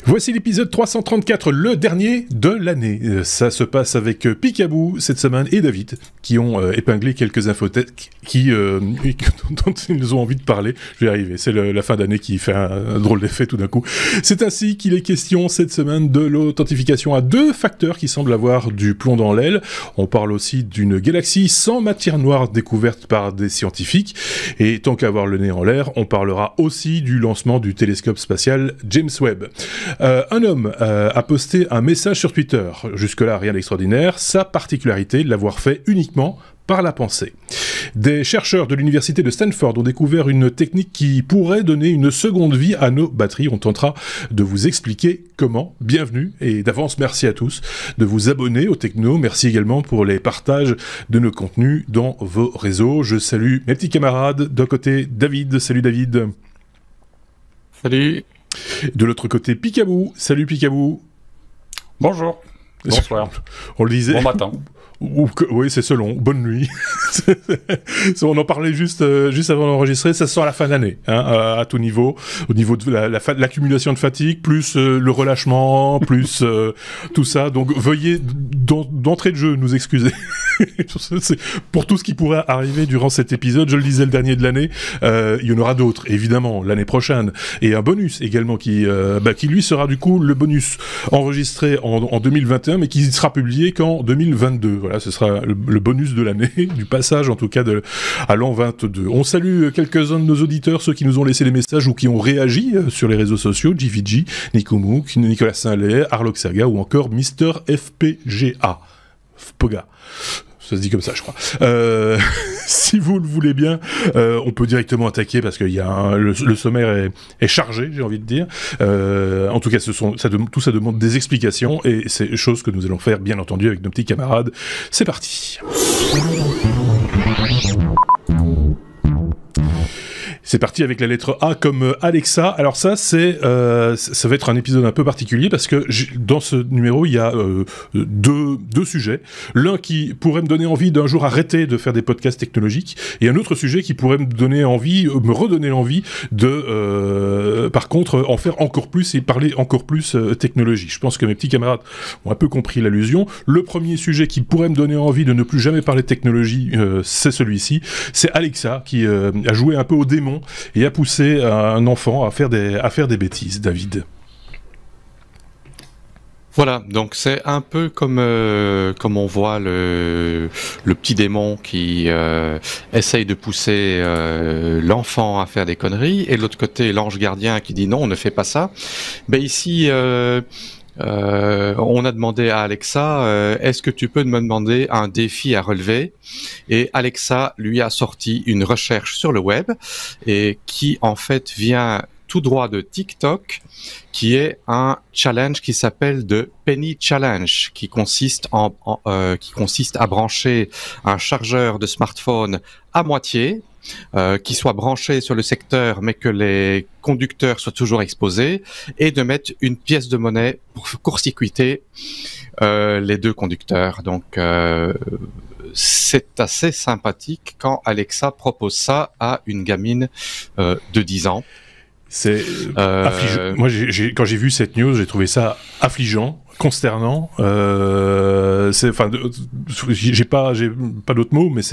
Voici l'épisode 334, le dernier de l'année. Ça se passe avec Picaboo cette semaine et David, qui ont épinglé quelques infotech dont ils ont envie de parler. Je vais y arriver, c'est la fin d'année qui fait un drôle d'effet tout d'un coup. C'est ainsi qu'il est question cette semaine de l'authentification à 2 facteurs qui semblent avoir du plomb dans l'aile. On parle aussi d'une galaxie sans matière noire découverte par des scientifiques. Et tant qu'à avoir le nez en l'air, on parlera aussi du lancement du télescope spatial James Webb. Un homme a posté un message sur Twitter. Jusque-là, rien d'extraordinaire. Sa particularité, l'avoir fait uniquement par la pensée. Des chercheurs de l'université de Stanford ont découvert une technique qui pourrait donner une seconde vie à nos batteries. On tentera de vous expliquer comment. Bienvenue et d'avance merci à tous de vous abonner au Techno. Merci également pour les partages de nos contenus dans vos réseaux. Je salue mes petits camarades. D'un côté, David. Salut David. Salut. De l'autre côté, Picaboo. Salut Picaboo. Bonjour. Bonsoir. On le disait. Bon matin. Oui, c'est selon. Bonne nuit. On en parlait juste avant d'enregistrer. Ça sort à la fin d'année, hein, à tout niveau. Au niveau de l'accumulation de fatigue, plus le relâchement, plus tout ça. Donc, veuillez d'entrée de jeu nous excuser. C'est pour tout ce qui pourrait arriver durant cet épisode. Je le disais, le dernier de l'année. Il y en aura d'autres, évidemment, l'année prochaine. Et un bonus également qui lui sera du coup le bonus enregistré en 2021, mais qui sera publié qu'en 2022. Voilà, ce sera le bonus de l'année, du passage en tout cas à l'an 22. On salue quelques-uns de nos auditeurs, ceux qui nous ont laissé des messages ou qui ont réagi sur les réseaux sociaux, JVG, Nikomouk, Nicolas Saint-Lay, Arlok Saga ou encore Mister FPGA. Poga. Ça se dit comme ça, je crois. Si vous le voulez bien, on peut directement attaquer parce que le sommaire est chargé, j'ai envie de dire. En tout cas, tout ça demande des explications et c'est chose que nous allons faire, bien entendu, avec nos petits camarades. C'est parti. C'est parti avec la lettre A comme Alexa. Alors ça, ça va être un épisode un peu particulier parce que dans ce numéro, il y a deux sujets. L'un qui pourrait me donner envie d'un jour arrêter de faire des podcasts technologiques et un autre sujet qui pourrait me redonner l'envie de, par contre, en faire encore plus et parler encore plus technologie. Je pense que mes petits camarades ont un peu compris l'allusion. Le premier sujet qui pourrait me donner envie de ne plus jamais parler de technologie, c'est celui-ci. C'est Alexa qui a joué un peu au démon et a poussé un enfant à faire des bêtises, David. Voilà, donc c'est un peu comme on voit le petit démon qui essaye de pousser l'enfant à faire des conneries, et de l'autre côté l'ange gardien qui dit non, on ne fait pas ça. Ben ici, on a demandé à Alexa, est-ce que tu peux me demander un défi à relever? Et Alexa lui a sorti une recherche sur le web et qui en fait vient tout droit de TikTok, qui est un challenge qui s'appelle The Penny Challenge, qui consiste à brancher un chargeur de smartphone à moitié, qui soit branché sur le secteur mais que les conducteurs soient toujours exposés, et de mettre une pièce de monnaie pour court-circuiter les deux conducteurs. Donc c'est assez sympathique quand Alexa propose ça à une gamine de 10 ans. C'est affligeant. Moi, quand j'ai vu cette news, j'ai trouvé ça affligeant, consternant. J'ai pas d'autres mots, mais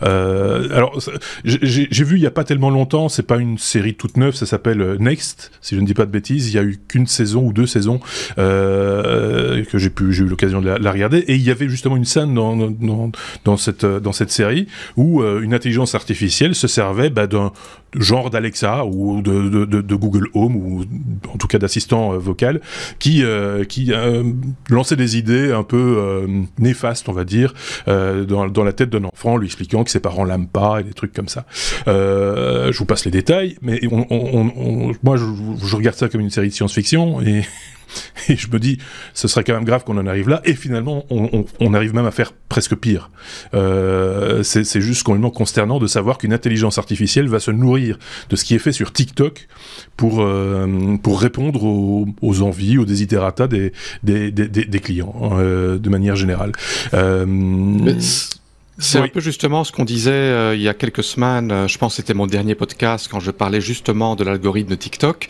alors j'ai vu il y a pas tellement longtemps. C'est pas une série toute neuve. Ça s'appelle Next, si je ne dis pas de bêtises. Il y a eu qu'une saison ou 2 saisons que j'ai eu l'occasion de la regarder. Et il y avait justement une scène dans cette série où une intelligence artificielle se servait d'un genre d'Alexa ou de Google Home ou en tout cas d'assistant vocal qui lançait des idées un peu néfastes, on va dire, dans la tête d'un enfant, lui expliquant que ses parents l'aiment pas et des trucs comme ça. Je vous passe les détails, mais moi je regarde ça comme une série de science-fiction et je me dis, ce serait quand même grave qu'on en arrive là, et finalement, on arrive même à faire presque pire. C'est juste complètement consternant de savoir qu'une intelligence artificielle va se nourrir de ce qui est fait sur TikTok pour répondre aux envies, aux desiderata des clients, de manière générale. C'est un peu justement ce qu'on disait il y a quelques semaines, je pense que c'était mon dernier podcast, quand je parlais justement de l'algorithme de TikTok.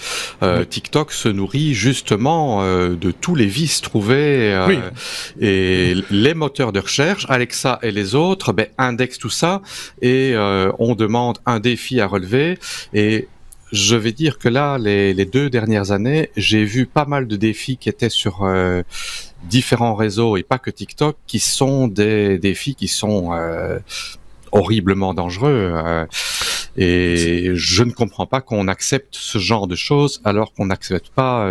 TikTok se nourrit justement de tous les vices trouvés et les moteurs de recherche, Alexa et les autres, indexent tout ça et on demande un défi à relever. Et je vais dire que là, les 2 dernières années, j'ai vu pas mal de défis qui étaient sur différents réseaux et pas que TikTok, qui sont des défis qui sont horriblement dangereux. Et je ne comprends pas qu'on accepte ce genre de choses alors qu'on n'accepte pas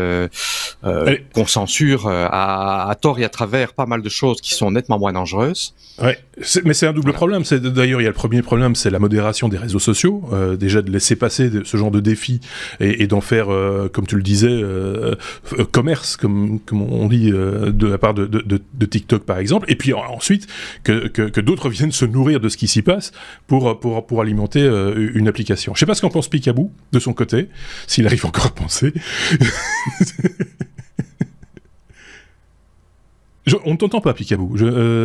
qu'on censure à tort et à travers pas mal de choses qui sont nettement moins dangereuses. Ouais, mais c'est un double problème. D'ailleurs, il y a le premier problème, c'est la modération des réseaux sociaux. Déjà de laisser passer ce genre de défis et d'en faire, comme tu le disais, commerce, comme on dit de la part de TikTok par exemple. Et puis ensuite que d'autres viennent se nourrir de ce qui s'y passe pour alimenter une application. Je sais pas ce qu'en pense Picaboo de son côté, s'il arrive encore à penser. On ne t'entend pas, Picaboo.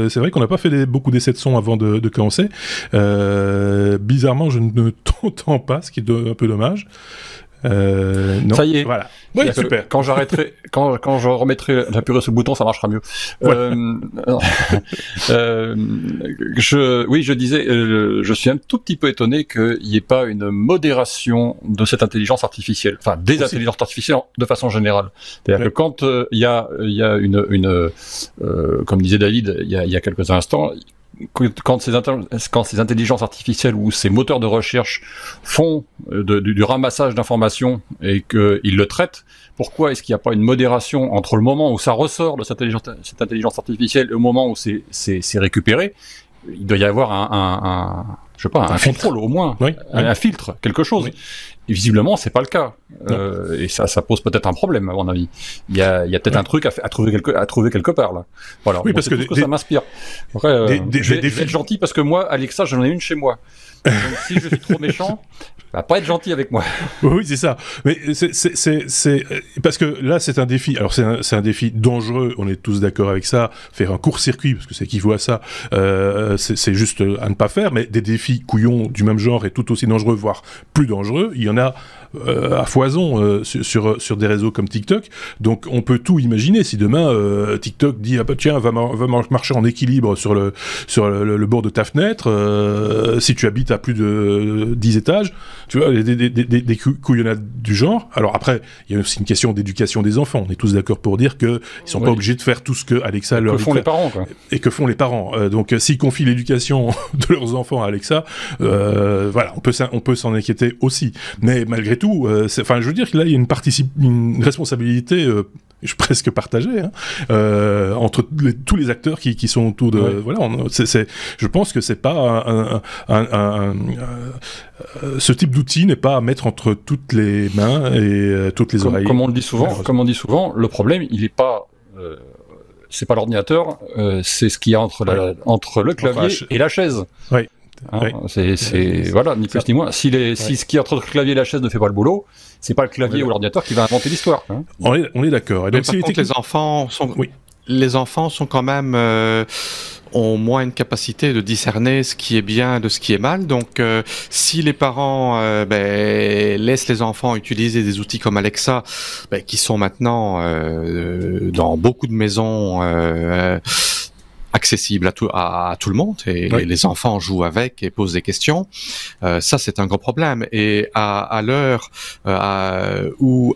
C'est vrai qu'on n'a pas fait beaucoup d'essais de son avant de commencer. Bizarrement, je ne t'entends pas, ce qui est un peu dommage. Non. Ça y est. Voilà. Oui, super. Quand j'arrêterai, quand je remettrai j'appuierai sur le bouton, ça marchera mieux. Ouais. Je disais, je suis un tout petit peu étonné qu'il n'y ait pas une modération de cette intelligence artificielle, enfin des intelligences artificielles de façon générale. C'est-à-dire que quand il y a une comme disait David il y a quelques instants, quand ces intelligences artificielles ou ces moteurs de recherche font du ramassage d'informations et qu'ils le traitent, pourquoi est-ce qu'il n'y a pas une modération entre le moment où ça ressort de cette intelligence artificielle et le moment où c'est récupéré? Il doit y avoir un contrôle au moins, un filtre, quelque chose. Oui. Et visiblement, c'est pas le cas. Et ça pose peut-être un problème, à mon avis. Il y a peut-être un truc à trouver quelque part, là. Voilà. Oui, parce que ça m'inspire. Après, je vais être gentil parce que moi, Alexa, j'en ai une chez moi. Donc, si je suis trop méchant, va pas être gentil avec moi. Oui, c'est ça. Mais c'est parce que là, c'est un défi. Alors, c'est un défi dangereux. On est tous d'accord avec ça. Faire un court-circuit, parce que c'est équivaut à ça. C'est juste à ne pas faire. Mais des défis couillons du même genre et tout aussi dangereux, voire plus dangereux, il y en a à foison sur des réseaux comme TikTok. Donc, on peut tout imaginer. Si demain TikTok dit tiens, va marcher en équilibre sur le bord de ta fenêtre. Si tu habites à plus de 10 étages, tu vois, des couillonnades du genre. Alors après, il y a aussi une question d'éducation des enfants. On est tous d'accord pour dire qu'ils sont pas obligés de faire tout ce que Alexa leur dit. Que font les parents, quoi. Et que font les parents. Donc, s'ils confient l'éducation de leurs enfants à Alexa, voilà, on peut s'en inquiéter aussi. Mais malgré tout, je veux dire que là, il y a une responsabilité presque partagée entre tous les acteurs qui sont autour de. Ouais. Voilà, je pense que c'est pas ce type d'outil n'est pas à mettre entre toutes les mains et toutes les oreilles. Comme on dit souvent, le problème, il est pas. C'est pas l'ordinateur, c'est ce qu'il y a entre le clavier et la chaise. Oui. Voilà, ni plus ni moins. Si ce qui est entre le clavier et la chaise ne fait pas le boulot, c'est pas le clavier ou l'ordinateur qui va inventer l'histoire. Hein. On est d'accord. Et donc, par contre, les enfants sont quand même ont moins une capacité de discerner ce qui est bien de ce qui est mal. Donc, si les parents laissent les enfants utiliser des outils comme Alexa, qui sont maintenant dans beaucoup de maisons accessible à tout le monde et les enfants jouent avec et posent des questions. Ça, c'est un gros problème. Et à l'heure où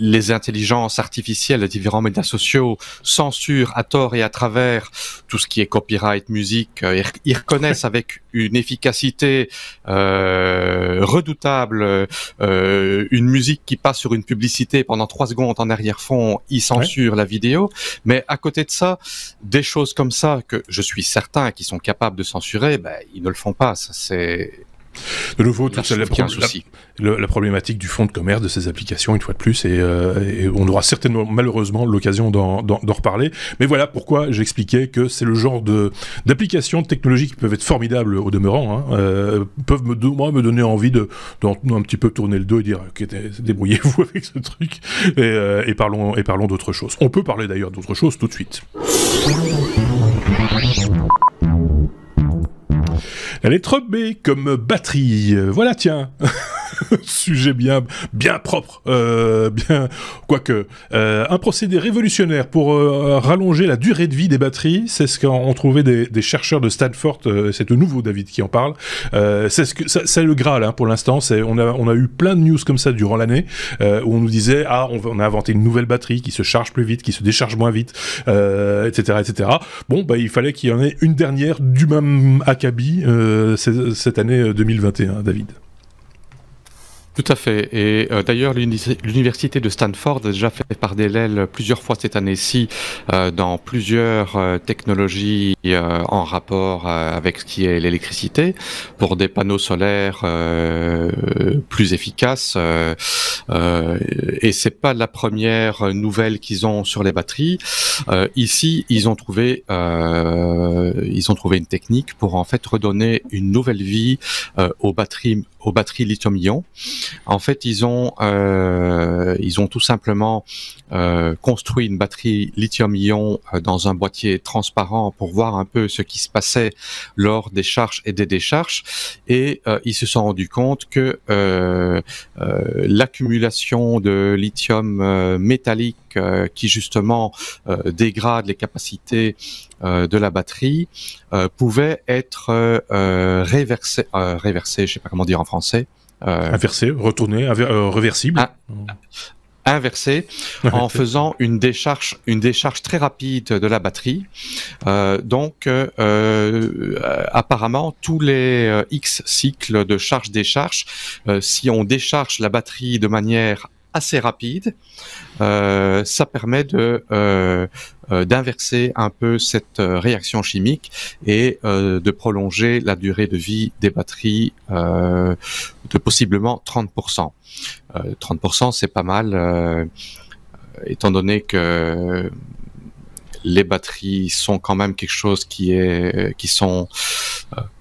les intelligences artificielles, les différents médias sociaux censurent à tort et à travers tout ce qui est copyright, musique. Ils reconnaissent avec une efficacité redoutable une musique qui passe sur une publicité pendant 3 secondes en arrière-fond, ils censurent la vidéo. Mais à côté de ça, des choses comme ça que je suis certain qu'ils sont capables de censurer, ils ne le font pas. Ça, c'est... De nouveau, toute la problématique du fonds de commerce de ces applications, une fois de plus, et on aura certainement, malheureusement, l'occasion d'en reparler. Mais voilà pourquoi j'expliquais que c'est le genre d'applications, de technologies qui peuvent être formidables au demeurant, peuvent me donner envie d'en un petit peu tourner le dos et dire ok, débrouillez-vous avec ce truc, et parlons d'autre chose. On peut parler d'ailleurs d'autre chose tout de suite. La lettre B comme batterie. Voilà, tiens. Sujet bien propre. Quoique. Un procédé révolutionnaire pour rallonger la durée de vie des batteries. C'est ce qu'ont trouvé des chercheurs de Stanford. C'est de nouveau David qui en parle. C'est le Graal, hein, pour l'instant. On a eu plein de news comme ça durant l'année où on nous disait on a inventé une nouvelle batterie qui se charge plus vite, qui se décharge moins vite, etc. Bon, il fallait qu'il y en ait une dernière du même acabit cette année 2021, David. Tout à fait. Et d'ailleurs, l'université de Stanford a déjà fait parallèle plusieurs fois cette année-ci dans plusieurs technologies en rapport avec ce qui est l'électricité pour des panneaux solaires plus efficaces. Et c'est pas la première nouvelle qu'ils ont sur les batteries. Ici, ils ont trouvé une technique pour en fait redonner une nouvelle vie aux batteries lithium-ion. En fait, ils ont tout simplement construit une batterie lithium-ion dans un boîtier transparent pour voir un peu ce qui se passait lors des charges et des décharges. Et ils se sont rendus compte que l'accumulation de lithium métallique qui justement dégrade les capacités de la batterie pouvait être réversé, je sais pas comment dire en français. Inversé, retourné, réversible. Inversé en faisant une décharge très rapide de la batterie. Donc, apparemment, tous les X cycles de charge-décharge, si on décharge la batterie de manière assez rapide, ça permet d'inverser un peu cette réaction chimique et de prolonger la durée de vie des batteries de possiblement 30%. 30%, c'est pas mal, étant donné que les batteries sont quand même quelque chose qui sont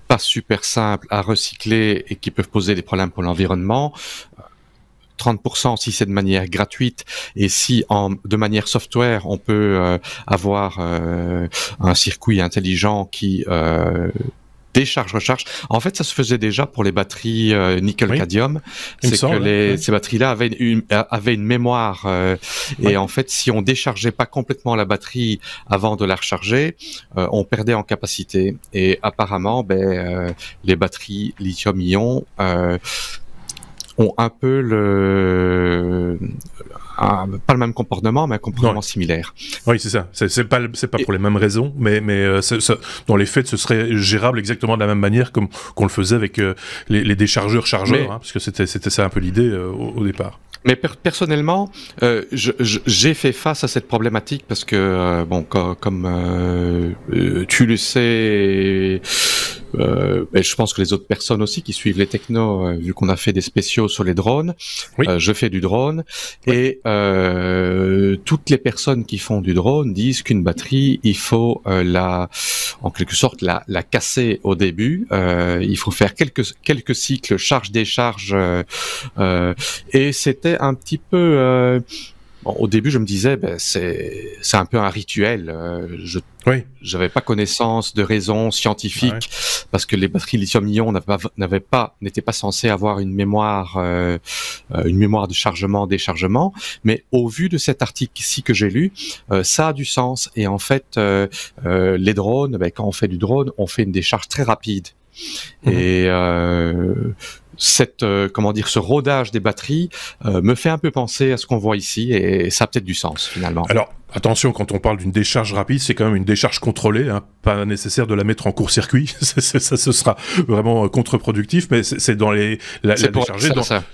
pas super simples à recycler et qui peuvent poser des problèmes pour l'environnement. 30% si c'est de manière gratuite et si de manière software on peut avoir un circuit intelligent qui décharge-recharge. En fait, ça se faisait déjà pour les batteries nickel-cadmium. C'est que ces batteries-là avaient une mémoire et en fait, si on déchargeait pas complètement la batterie avant de la recharger, on perdait en capacité. Et apparemment, les batteries lithium-ion ont un peu pas le même comportement, mais un comportement similaire. Oui, c'est ça. C'est pas pour les mêmes raisons, mais dans les faits, ce serait gérable exactement de la même manière comme qu'on le faisait avec les déchargeurs-chargeurs, parce que c'était ça un peu l'idée au départ. Mais personnellement, j'ai fait face à cette problématique parce que, comme tu le sais, je pense que les autres personnes aussi qui suivent les technos, vu qu'on a fait des spéciaux sur les drones, je fais du drone, et toutes les personnes qui font du drone disent qu'une batterie, il faut en quelque sorte la casser au début. Il faut faire quelques cycles charge-décharge, et c'était un petit peu au début, je me disais, c'est un peu un rituel. J'avais pas connaissance de raisons scientifiques parce que les batteries lithium-ion n'étaient pas censées avoir une mémoire de chargement-déchargement. Mais au vu de cet article ici que j'ai lu, ça a du sens. Et en fait, les drones, quand on fait du drone, on fait une décharge très rapide. Et ce rodage des batteries me fait un peu penser à ce qu'on voit ici, et ça a peut-être du sens finalement. Alors, attention, quand on parle d'une décharge rapide, c'est quand même une décharge contrôlée, hein, pas nécessaire de la mettre en court-circuit, ça ce sera vraiment contre-productif, mais c'est dans la décharger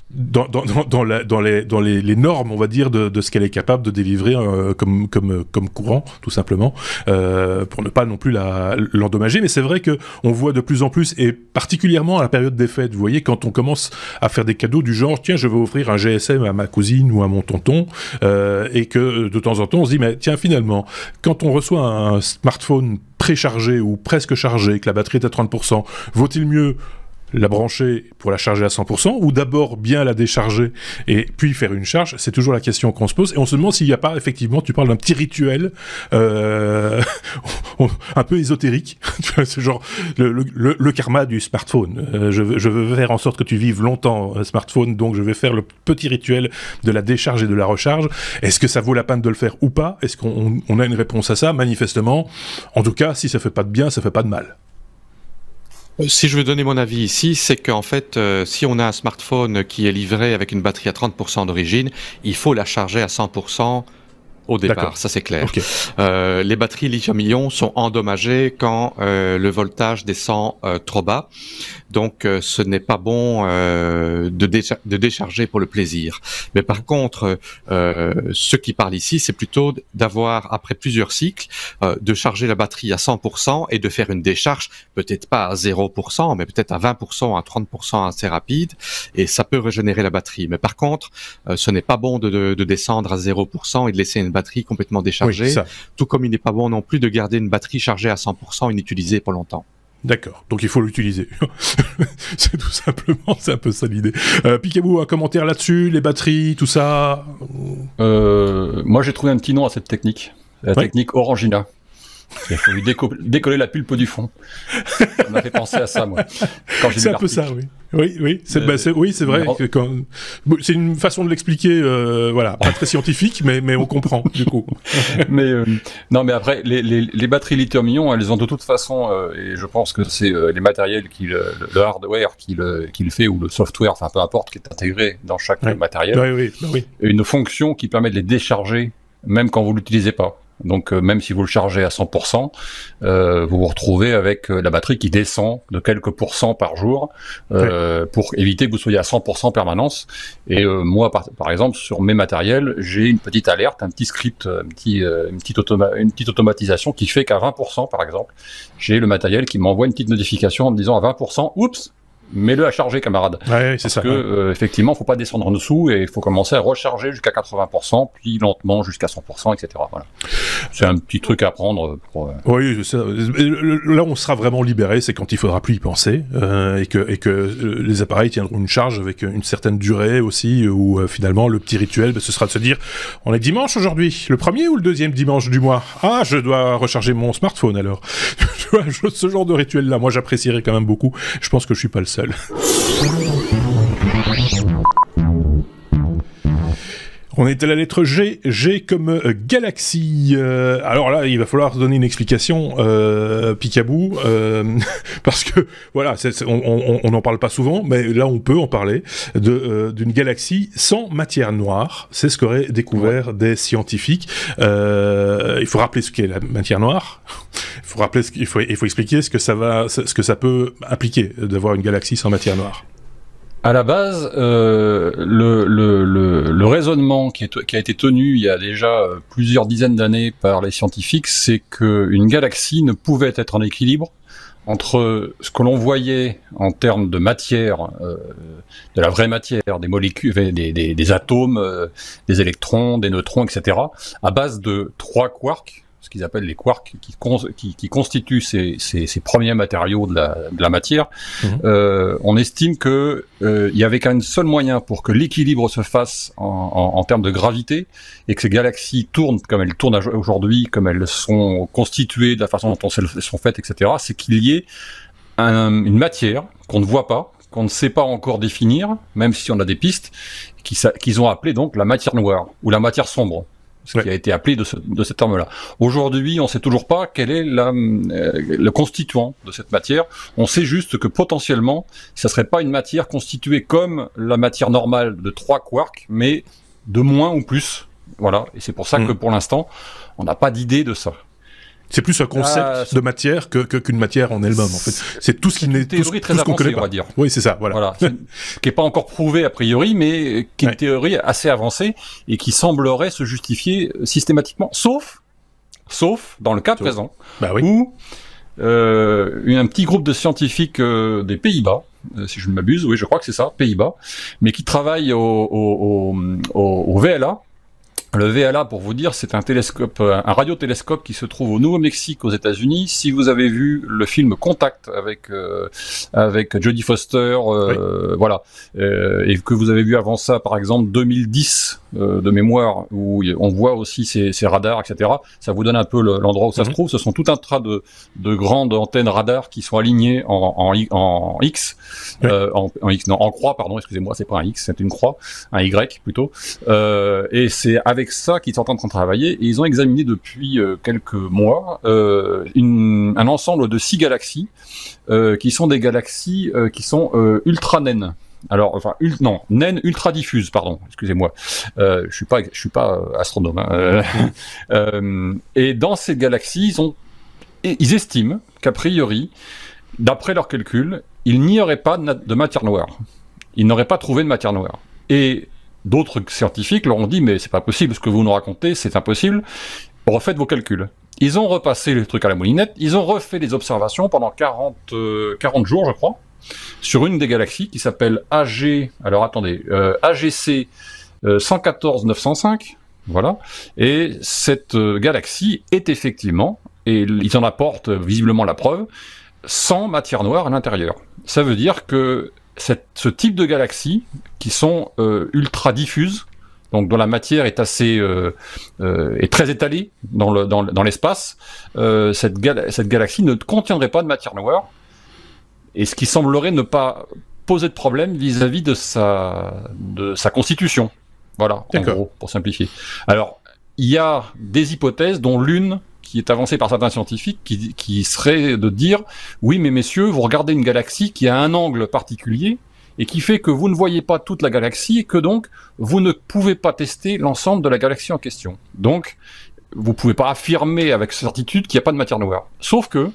dans les normes, on va dire, de ce qu'elle est capable de délivrer comme courant, tout simplement, pour ne pas non plus l'endommager. Mais c'est vrai que on voit de plus en plus, et particulièrement à la période des fêtes, vous voyez, quand on commence à faire des cadeaux du genre, tiens, je vais offrir un GSM à ma cousine ou à mon tonton, et que de temps en temps on se dit, mais tiens, finalement, quand on reçoit un smartphone préchargé ou presque chargé, que la batterie est à 30%, vaut-il mieux la brancher pour la charger à 100%, ou d'abord bien la décharger et puis faire une charge? C'est toujours la question qu'on se pose, et on se demande s'il n'y a pas, effectivement, tu parles d'un petit rituel un peu ésotérique, c'est genre le karma du smartphone. Je veux faire en sorte que tu vives longtemps smartphone, donc je vais faire le petit rituel de la décharge et de la recharge. Est-ce que ça vaut la peine de le faire ou pas? Est-ce qu'on a une réponse à ça? Manifestement, en tout cas, si ça fait pas de bien, ça fait pas de mal. Si je veux donner mon avis ici, c'est qu'en fait, si on a un smartphone qui est livré avec une batterie à 30% d'origine, il faut la charger à 100% au départ. D'accord. Ça c'est clair. Okay. Les batteries lithium-ion sont endommagées quand le voltage descend trop bas, donc ce n'est pas bon de décharger pour le plaisir. Mais par contre, ce qui parle ici, c'est plutôt d'avoir, après plusieurs cycles, de charger la batterie à 100% et de faire une décharge, peut-être pas à 0%, mais peut-être à 20%, à 30% assez rapide, et ça peut régénérer la batterie. Mais par contre, ce n'est pas bon de descendre à 0% et de laisser une batterie complètement déchargée, oui, tout comme il n'est pas bon non plus de garder une batterie chargée à 100% inutilisée pour longtemps. D'accord, donc il faut l'utiliser. C'est tout simplement, c'est un peu ça l'idée. Picaboo, un commentaire là-dessus, les batteries, tout ça? Moi j'ai trouvé un petit nom à cette technique, la technique Orangina. Il faut lui décoller la pulpe du fond. Ça m'a fait penser à ça, moi. C'est un peu ça, oui. Oui, c'est vrai. C'est une façon de l'expliquer, voilà, pas très scientifique, mais on comprend, du coup. Non, mais après, les batteries lithium-ion, elles ont de toute façon, et je pense que c'est les matériels, le hardware qui le fait, ou le software, enfin peu importe, qui est intégré dans chaque matériel, une fonction qui permet de les décharger, même quand vous l'utilisez pas. Donc même si vous le chargez à 100%, vous vous retrouvez avec la batterie qui descend de quelques pourcents par jour pour éviter que vous soyez à 100% permanence. Et moi, par exemple, sur mes matériels, j'ai une petite alerte, un petit script, une petite automatisation qui fait qu'à 20%, par exemple, j'ai le matériel qui m'envoie une petite notification en me disant à 20%, oups, mets-le à charger, camarade. Ouais, c'est ça. Parce que, effectivement, faut pas descendre en dessous et il faut commencer à recharger jusqu'à 80%, puis lentement jusqu'à 100%, etc. Voilà. C'est un petit truc à prendre pour... Oui, ça. Là, on sera vraiment libéré, c'est quand il faudra plus y penser, et que les appareils tiendront une charge avec une certaine durée aussi, où finalement, le petit rituel, ce sera de se dire, on est dimanche aujourd'hui, le premier ou le deuxième dimanche du mois? Ah, je dois recharger mon smartphone alors. Tu vois, ce genre de rituel-là, moi, j'apprécierais quand même beaucoup. Je pense que je suis pas le seul. On est à la lettre G, G comme Galaxy. Alors là, il va falloir donner une explication, Picaboo, parce que voilà, on n'en parle pas souvent, mais là on peut en parler d'une galaxie sans matière noire. C'est ce qu'auraient découvert des scientifiques. Il faut rappeler ce qu'est la matière noire. Il faut expliquer ce que ça peut impliquer d'avoir une galaxie sans matière noire. À la base, le raisonnement qui a été tenu il y a déjà plusieurs dizaines d'années par les scientifiques, c'est qu'une galaxie ne pouvait être en équilibre entre ce que l'on voyait en termes de matière, de la vraie matière, des molécules, des atomes, des électrons, des neutrons, etc., à base de 3 quarks, ce qu'ils appellent les quarks, qui constituent ces premiers matériaux de la matière. On estime que il y avait qu'un seul moyen pour que l'équilibre se fasse en termes de gravité, et que ces galaxies tournent comme elles tournent aujourd'hui, comme elles sont constituées, de la façon dont elles sont faites, etc., c'est qu'il y ait une matière qu'on ne voit pas, qu'on ne sait pas encore définir, même si on a des pistes, qu'ils ont appelé donc la matière noire, ou la matière sombre. Ce qui a été appelé de cette terme-là. Aujourd'hui, on ne sait toujours pas quel est le constituant de cette matière. On sait juste que potentiellement, ça serait pas une matière constituée comme la matière normale de 3 quarks, mais de moins ou plus. Voilà. Et c'est pour ça que pour l'instant, on n'a pas d'idée de ça. C'est plus un concept de matière qu'une matière en elle-même, en fait. C'est tout ce qui n'est tout ce qu'on connaît pas. On va dire. Oui, c'est ça, voilà. Qui n'est pas encore prouvé a priori, mais qui est une théorie assez avancée et qui semblerait se justifier systématiquement, sauf dans le cas présent, où un petit groupe de scientifiques des Pays-Bas, si je ne m'abuse, oui, je crois que c'est ça, Pays-Bas, mais qui travaillent au VLA, Le VLA, pour vous dire, c'est un télescope, un radiotélescope qui se trouve au Nouveau-Mexique, aux États-Unis. Si vous avez vu le film Contact avec Jodie Foster, voilà, et que vous avez vu avant ça, par exemple 2010 de mémoire, où on voit aussi ces radars, etc. Ça vous donne un peu l'endroit où ça se trouve. Ce sont tout un tas de grandes antennes radars qui sont alignées en X, en X, non, en croix, pardon, excusez-moi, c'est pas un X, c'est une croix, un Y plutôt, et c'est avec ça qu'ils sont en train de travailler, et ils ont examiné depuis quelques mois un ensemble de 6 galaxies qui sont des galaxies qui sont ultra naines. Alors, enfin, naines ultra diffuses, pardon, excusez-moi. Je suis pas astronome. Et dans ces galaxies, ils estiment qu'a priori, d'après leurs calculs, il n'y aurait pas de matière noire. Ils n'auraient pas trouvé de matière noire. Et d'autres scientifiques leur ont dit, mais c'est pas possible, ce que vous nous racontez, c'est impossible, refaites vos calculs. Ils ont repassé les trucs à la moulinette, ils ont refait des observations pendant 40 jours, je crois, sur une des galaxies qui s'appelle AGC 114-905, voilà, et cette galaxie est effectivement, et ils en apportent visiblement la preuve, sans matière noire à l'intérieur. Ça veut dire que ce type de galaxies qui sont ultra diffuses, donc dont la matière est assez est très étalée dans l'espace, cette galaxie ne contiendrait pas de matière noire, et ce qui semblerait ne pas poser de problème vis-à-vis de sa constitution. Voilà, en gros, pour simplifier. Alors, il y a des hypothèses, dont l'une qui est avancée par certains scientifiques, qui serait de dire « Oui, mais messieurs, vous regardez une galaxie qui a un angle particulier, et qui fait que vous ne voyez pas toute la galaxie, et que donc, vous ne pouvez pas tester l'ensemble de la galaxie en question. Donc, vous ne pouvez pas affirmer avec certitude qu'il n'y a pas de matière noire. Sauf que,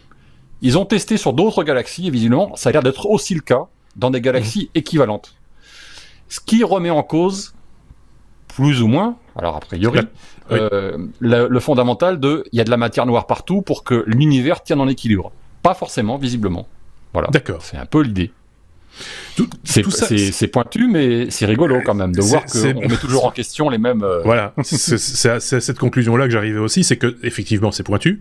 ils ont testé sur d'autres galaxies, et visiblement, ça a l'air d'être aussi le cas dans des galaxies équivalentes. Ce qui remet en cause, plus ou moins, alors a priori, le fondamental il y a de la matière noire partout pour que l'univers tienne en équilibre. Pas forcément, visiblement. Voilà. D'accord. C'est un peu l'idée. C'est pointu, mais c'est rigolo quand même de voir qu'on met toujours en question les mêmes. Voilà, c'est à cette conclusion-là que j'arrivais aussi, c'est que effectivement c'est pointu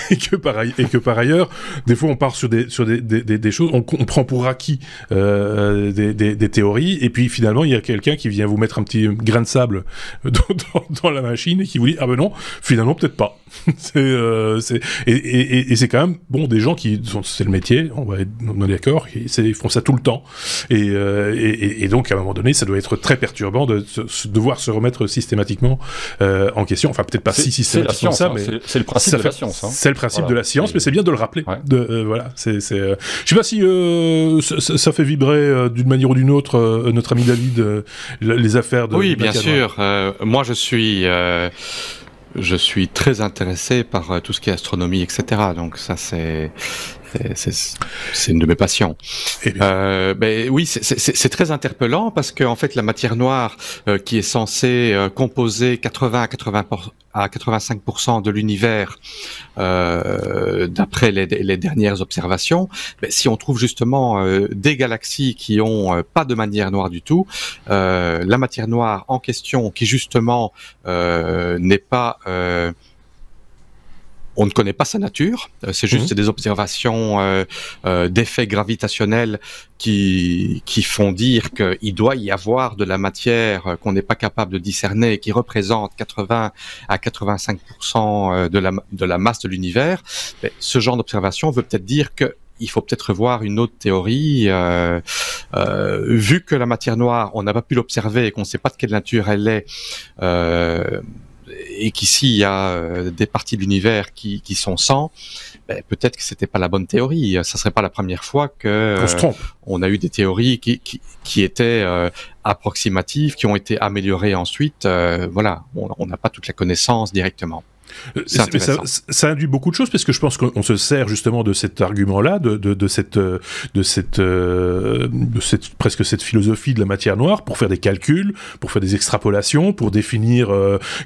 et que par ailleurs, des fois on part sur des choses, on prend pour acquis des théories, et puis finalement il y a quelqu'un qui vient vous mettre un petit grain de sable dans la machine et qui vous dit ah ben non, finalement peut-être pas. Et c'est quand même bon des gens c'est le métier, on est d'accord, ils font ça tout le temps. Et donc à un moment donné ça doit être très perturbant de devoir se remettre systématiquement en question, enfin peut-être pas si systématiquement ça, mais c'est le principe de la science, hein. C'est le principe de la science, mais c'est bien de le rappeler. Voilà, je sais pas si ça fait vibrer d'une manière ou d'une autre notre ami David, les affaires de oui bien sûr, moi je suis très intéressé par tout ce qui est astronomie, etc. Donc ça c'est une de mes passions. Oui, c'est très interpellant parce que en fait la matière noire qui est censée composer 80 à 85% de l'univers d'après les dernières observations, si on trouve justement des galaxies qui ont pas de matière noire du tout, la matière noire en question qui justement n'est pas on ne connaît pas sa nature, c'est juste des observations d'effets gravitationnels qui font dire qu'il doit y avoir de la matière qu'on n'est pas capable de discerner, qui représente 80 à 85% de la masse de l'univers. Ce genre d'observation veut peut-être dire qu'il faut peut-être revoir une autre théorie, vu que la matière noire, on n'a pas pu l'observer et qu'on ne sait pas de quelle nature elle est, et qu'ici il y a des parties de l'univers qui sont sans, peut-être que c'était pas la bonne théorie. Ça serait pas la première fois que on a eu des théories qui étaient approximatives, qui ont été améliorées ensuite. Voilà, on n'a pas toute la connaissance directement. Ça induit beaucoup de choses, parce que je pense qu'on se sert justement de cet argument-là, de cette presque cette philosophie de la matière noire pour faire des calculs, pour faire des extrapolations, pour définir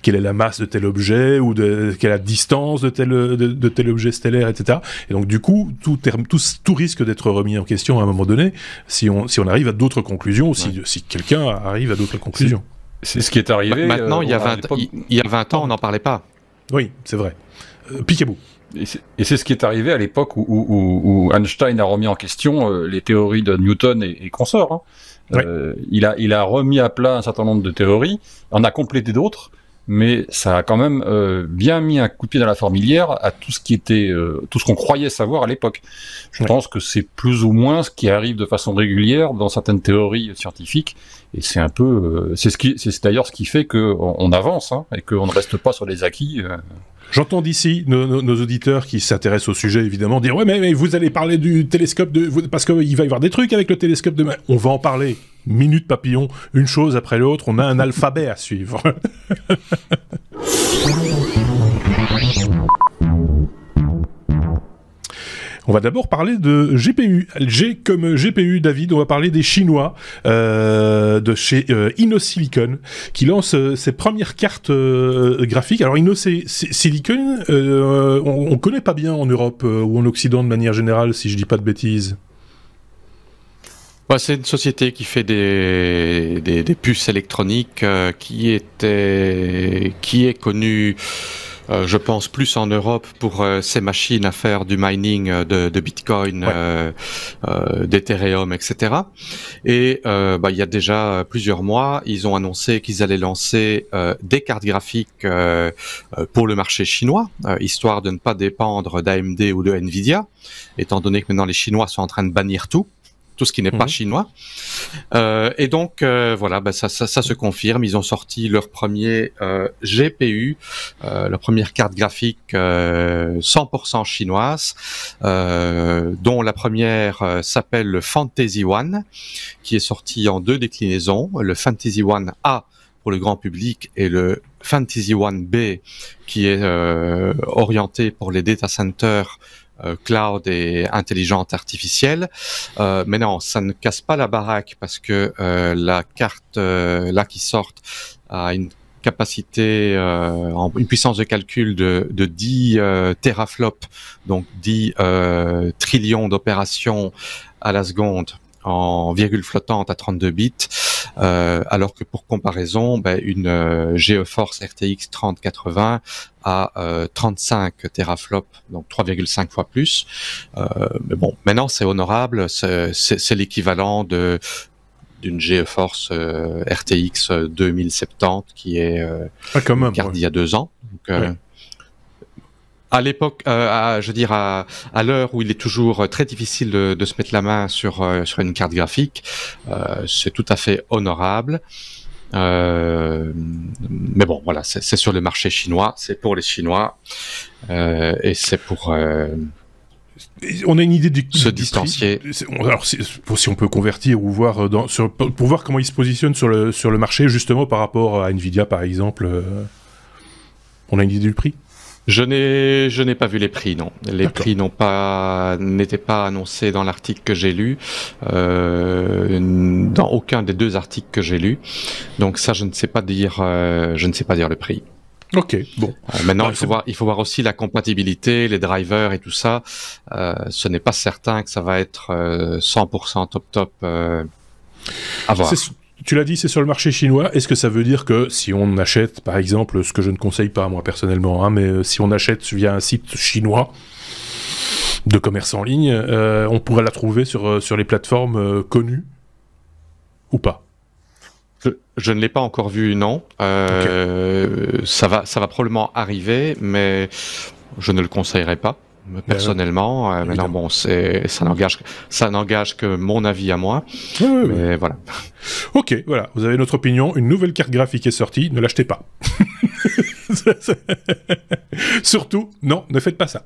quelle est la masse de tel objet ou quelle est la distance de tel objet stellaire, etc. Et donc du coup, tout risque d'être remis en question à un moment donné si on arrive à d'autres conclusions, ou si quelqu'un arrive à d'autres conclusions. C'est ce qui est arrivé. Maintenant, il y a 20 ans, on n'en parlait pas. Oui, c'est vrai. Picaboo. Et c'est ce qui est arrivé à l'époque où Einstein a remis en question les théories de Newton et consorts. Hein. Ouais. Il a remis à plat un certain nombre de théories, en a complété d'autres, mais ça a quand même bien mis un coup de pied dans la fourmilière à tout ce qui était, tout ce qu'on croyait savoir à l'époque. Je pense que c'est plus ou moins ce qui arrive de façon régulière dans certaines théories scientifiques, et c'est un peu, c'est d'ailleurs ce qui fait qu'on avance hein, et qu'on ne reste pas sur les acquis. J'entends d'ici nos auditeurs qui s'intéressent au sujet, évidemment, dire « Ouais, mais vous allez parler du télescope, parce qu'il va y avoir des trucs avec le télescope demain. » On va en parler. Minute papillon, une chose après l'autre, on a un alphabet à suivre. On va d'abord parler de GPU. G comme GPU, David. On va parler des Chinois de chez InnoSilicon qui lance ses premières cartes graphiques. Alors InnoSilicon, on connaît pas bien en Europe ou en Occident de manière générale, si je dis pas de bêtises. Ouais, c'est une société qui fait des puces électroniques qui est connue. Je pense plus en Europe pour ces machines à faire du mining de Bitcoin, d'Ethereum, etc. Et il y a déjà plusieurs mois, ils ont annoncé qu'ils allaient lancer des cartes graphiques pour le marché chinois, histoire de ne pas dépendre d'AMD ou de Nvidia, étant donné que maintenant les Chinois sont en train de bannir tout ce qui n'est pas chinois. Et donc, voilà, ça se confirme. Ils ont sorti leur premier GPU, leur première carte graphique 100% chinoise, dont la première s'appelle le Fantasy One, qui est sorti en 2 déclinaisons. Le Fantasy One A pour le grand public et le Fantasy One B qui est orienté pour les data centers cloud et intelligence artificielle. Mais non, ça ne casse pas la baraque parce que la carte là qui sort a une capacité, une puissance de calcul de 10 teraflops, donc 10 trillions d'opérations à la seconde en virgule flottante à 32 bits, alors que pour comparaison, une GeForce RTX 3080 a 35 teraflops, donc 3,5 fois plus. Mais bon, maintenant c'est honorable, c'est l'équivalent d'une GeForce RTX 2070 qui est une carte d'il y a 2 ans. Donc, à l'époque, je veux dire à l'heure où il est toujours très difficile de se mettre la main sur une carte graphique, c'est tout à fait honorable. Mais bon, voilà, c'est sur le marché chinois, c'est pour les Chinois, et c'est pour on a une idée se distancier. Alors, si on peut convertir ou voir pour voir comment ils se positionnent sur le marché, justement par rapport à Nvidia, par exemple, on a une idée du prix? Je n'ai pas vu les prix, non. Les prix n'étaient pas annoncés dans l'article que j'ai lu, dans aucun des 2 articles que j'ai lus. Donc ça, je ne sais pas dire le prix. Ok, bon. Maintenant, il faut voir aussi la compatibilité, les drivers et tout ça. Ce n'est pas certain que ça va être 100% top à voir. Tu l'as dit, c'est sur le marché chinois. Est-ce que ça veut dire que si on achète, par exemple, ce que je ne conseille pas moi personnellement, mais si on achète via un site chinois de commerce en ligne, on pourrait la trouver sur les plateformes connues ou pas? Je ne l'ai pas encore vu, non. Ça va probablement arriver, mais je ne le conseillerais pas. Personnellement, maintenant bon, ça n'engage que mon avis à moi. Mais voilà. Ok, voilà, vous avez notre opinion. Une nouvelle carte graphique est sortie, ne l'achetez pas. Surtout, non, ne faites pas ça.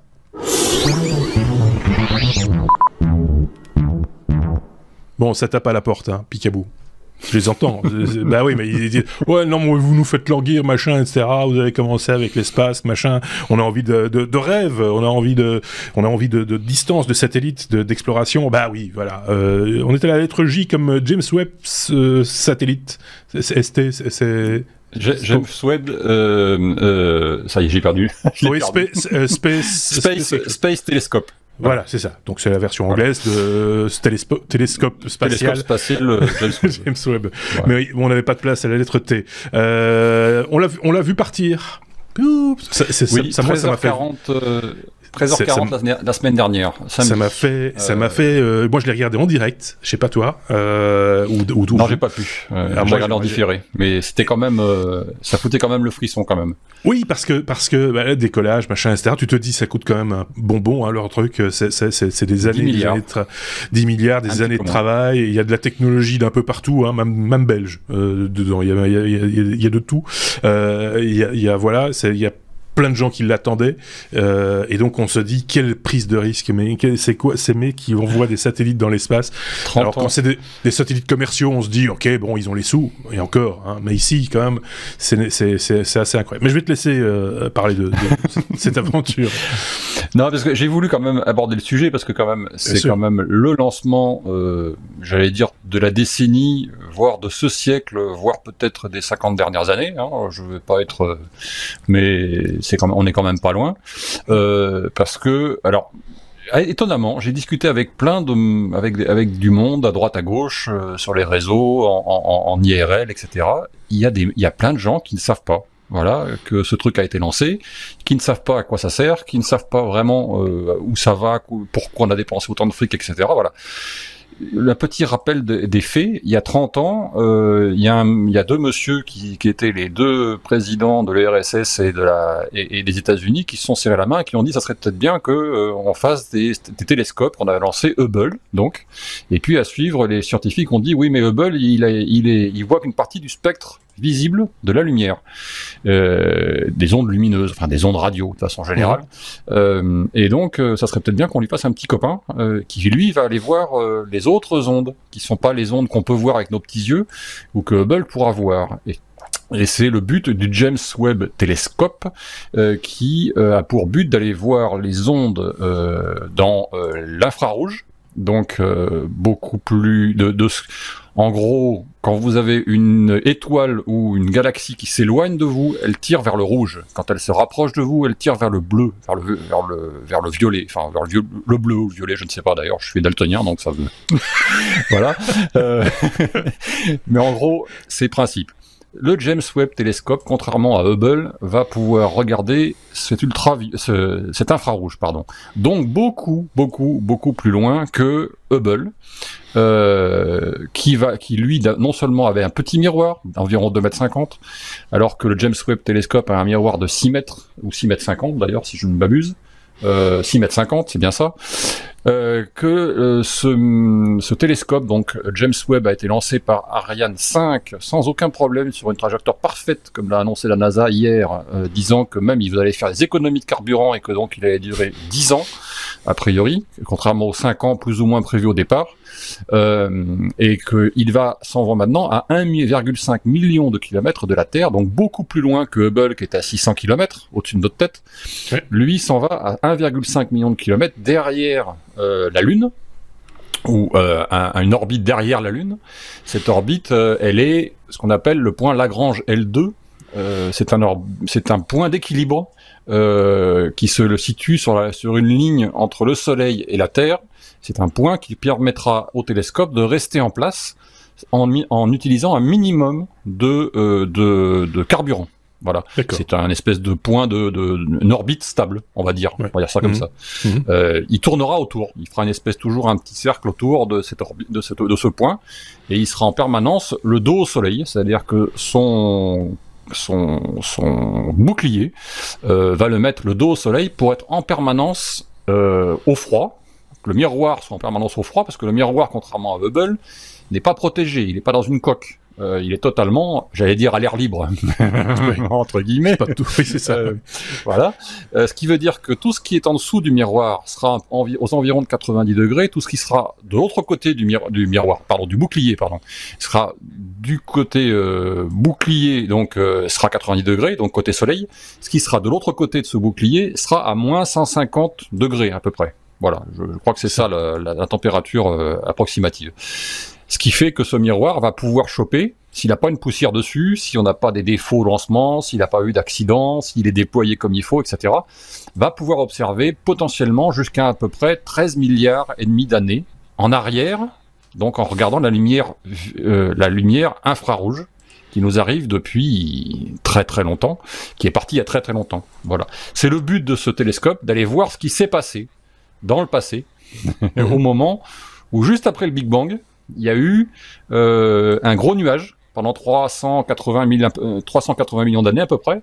Bon, ça tape à la porte, hein, Picaboo. Je les entends. Bah oui, mais ils disent ouais, non, mais vous nous faites languir, machin, etc. Vous avez commencé avec l'espace, machin. On a envie de rêve, on a envie de distance, de satellite, d'exploration. Bah oui, voilà. On est à la lettre J comme James Webb satellite. ST, c'est. James Webb, ça y est, j'ai perdu. Oui, Space Telescope. Voilà, c'est ça. Donc c'est la version anglaise de ce télescope spatial. Télescope spatial James Webb. Mais oui, on n'avait pas de place à la lettre T. On l'a vu partir. Oui, ça m'a fait 13h40 la semaine dernière. Ça m'a fait. Moi, je l'ai regardé en direct. Je sais pas toi. Non, j'ai pas pu. J'ai regardé en différé. Mais c'était quand même. Ça foutait quand même le frisson quand même. Oui, parce que décollage, machin, etc. Tu te dis, ça coûte quand même un bonbon, hein, leur truc. C'est des années, 10 milliards, des années de travail. Il y a de la technologie d'un peu partout, hein, même belge dedans. Il y a de tout. Il y a plein de gens qui l'attendaient, et donc on se dit quelle prise de risque, mais c'est quoi ces mecs qui envoient des satellites dans l'espace? Alors quand c'est des satellites commerciaux, on se dit ok, bon, ils ont les sous, et encore, hein, mais ici quand même c'est assez incroyable. Mais je vais te laisser parler de cette aventure. Non, parce que j'ai voulu quand même aborder le sujet, parce que quand même c'est quand même le lancement, j'allais dire, de la décennie, voire de ce siècle, voire peut-être des 50 dernières années, hein. Je veux pas être mais on est quand même pas loin, parce que, alors, étonnamment, j'ai discuté avec avec du monde à droite à gauche, sur les réseaux, en IRL, etc. Il y a plein de gens qui ne savent pas, voilà, que ce truc a été lancé, qui ne savent pas à quoi ça sert, qui ne savent pas vraiment où ça va, pourquoi on a dépensé autant de fric, etc. Voilà. Le petit rappel des faits, il y a 30 ans, il y a deux messieurs qui étaient les deux présidents de l'URSS et des États-Unis qui se sont serrés la main et qui ont dit ça serait peut-être bien que on fasse des télescopes. On a lancé Hubble, donc, et puis à suivre, les scientifiques ont dit oui, mais Hubble il voit qu'une partie du spectre visible de la lumière, des ondes lumineuses, enfin des ondes radio de façon générale, et donc ça serait peut-être bien qu'on lui fasse un petit copain qui lui va aller voir les autres ondes qui sont pas les ondes qu'on peut voir avec nos petits yeux ou que Hubble pourra voir. Et c'est le but du James Webb Telescope, qui a pour but d'aller voir les ondes dans l'infrarouge, donc beaucoup plus en gros, quand vous avez une étoile ou une galaxie qui s'éloigne de vous, elle tire vers le rouge. Quand elle se rapproche de vous, elle tire vers le bleu, vers le violet, enfin vers le bleu ou le violet, je ne sais pas d'ailleurs, je suis daltonien donc ça veut. Voilà. Mais en gros, c'est le principe. Le James Webb Telescope, contrairement à Hubble, va pouvoir regarder cet infrarouge, pardon. Donc beaucoup plus loin que Hubble, qui lui non seulement avait un petit miroir d'environ 2,50 m, alors que le James Webb Telescope a un miroir de 6 mètres, ou 6,50 m d'ailleurs, si je ne m'abuse. 6,50 m, c'est bien ça. Ce télescope, donc James Webb, a été lancé par Ariane 5 sans aucun problème sur une trajectoire parfaite, comme l'a annoncé la NASA hier, disant que même il allait faire des économies de carburant et que donc il allait durer 10 ans, a priori, contrairement aux 5 ans plus ou moins prévus au départ. Et qu'il s'en va maintenant à 1,5 million de kilomètres de la Terre, donc beaucoup plus loin que Hubble qui était à 600 km au-dessus de notre tête. Ouais. Lui s'en va à 1,5 million de kilomètres derrière la Lune, ou une orbite derrière la Lune. Cette orbite, elle est ce qu'on appelle le point Lagrange L2. C'est un point d'équilibre qui se situe sur une ligne entre le Soleil et la Terre. C'est un point qui permettra au télescope de rester en place en utilisant un minimum de carburant. Voilà. C'est un espèce de point une orbite stable, on va dire. Ouais. On va dire ça comme ça. Il tournera autour. Il fera une espèce toujours un petit cercle autour de cette orbite, de ce point, et il sera en permanence le dos au Soleil, c'est-à-dire que son bouclier va le mettre le dos au Soleil pour être en permanence au froid. Le miroir soit en permanence au froid, parce que le miroir, contrairement à Hubble, n'est pas protégé, il n'est pas dans une coque. Il est totalement, j'allais dire, à l'air libre, entre guillemets. Pas tout, oui, c'est ça. Voilà. Ce qui veut dire que tout ce qui est en dessous du miroir sera aux environs de 90 degrés, tout ce qui sera de l'autre côté du bouclier, sera du côté bouclier, donc sera 90 degrés, donc côté soleil. Ce qui sera de l'autre côté de ce bouclier sera à moins 150 degrés à peu près. Voilà, je crois que c'est ça la température approximative. Ce qui fait que ce miroir va pouvoir choper, s'il n'a pas une poussière dessus, si on n'a pas des défauts au lancement, s'il n'a pas eu d'accident, s'il est déployé comme il faut, etc., va pouvoir observer potentiellement jusqu'à à peu près 13 milliards et demi d'années en arrière, donc en regardant la lumière infrarouge qui nous arrive depuis très très longtemps, qui est partie il y a très très longtemps. Voilà. C'est le but de ce télescope, d'aller voir ce qui s'est passé dans le passé, au moment où juste après le Big Bang, il y a eu un gros nuage pendant 380 millions d'années à peu près.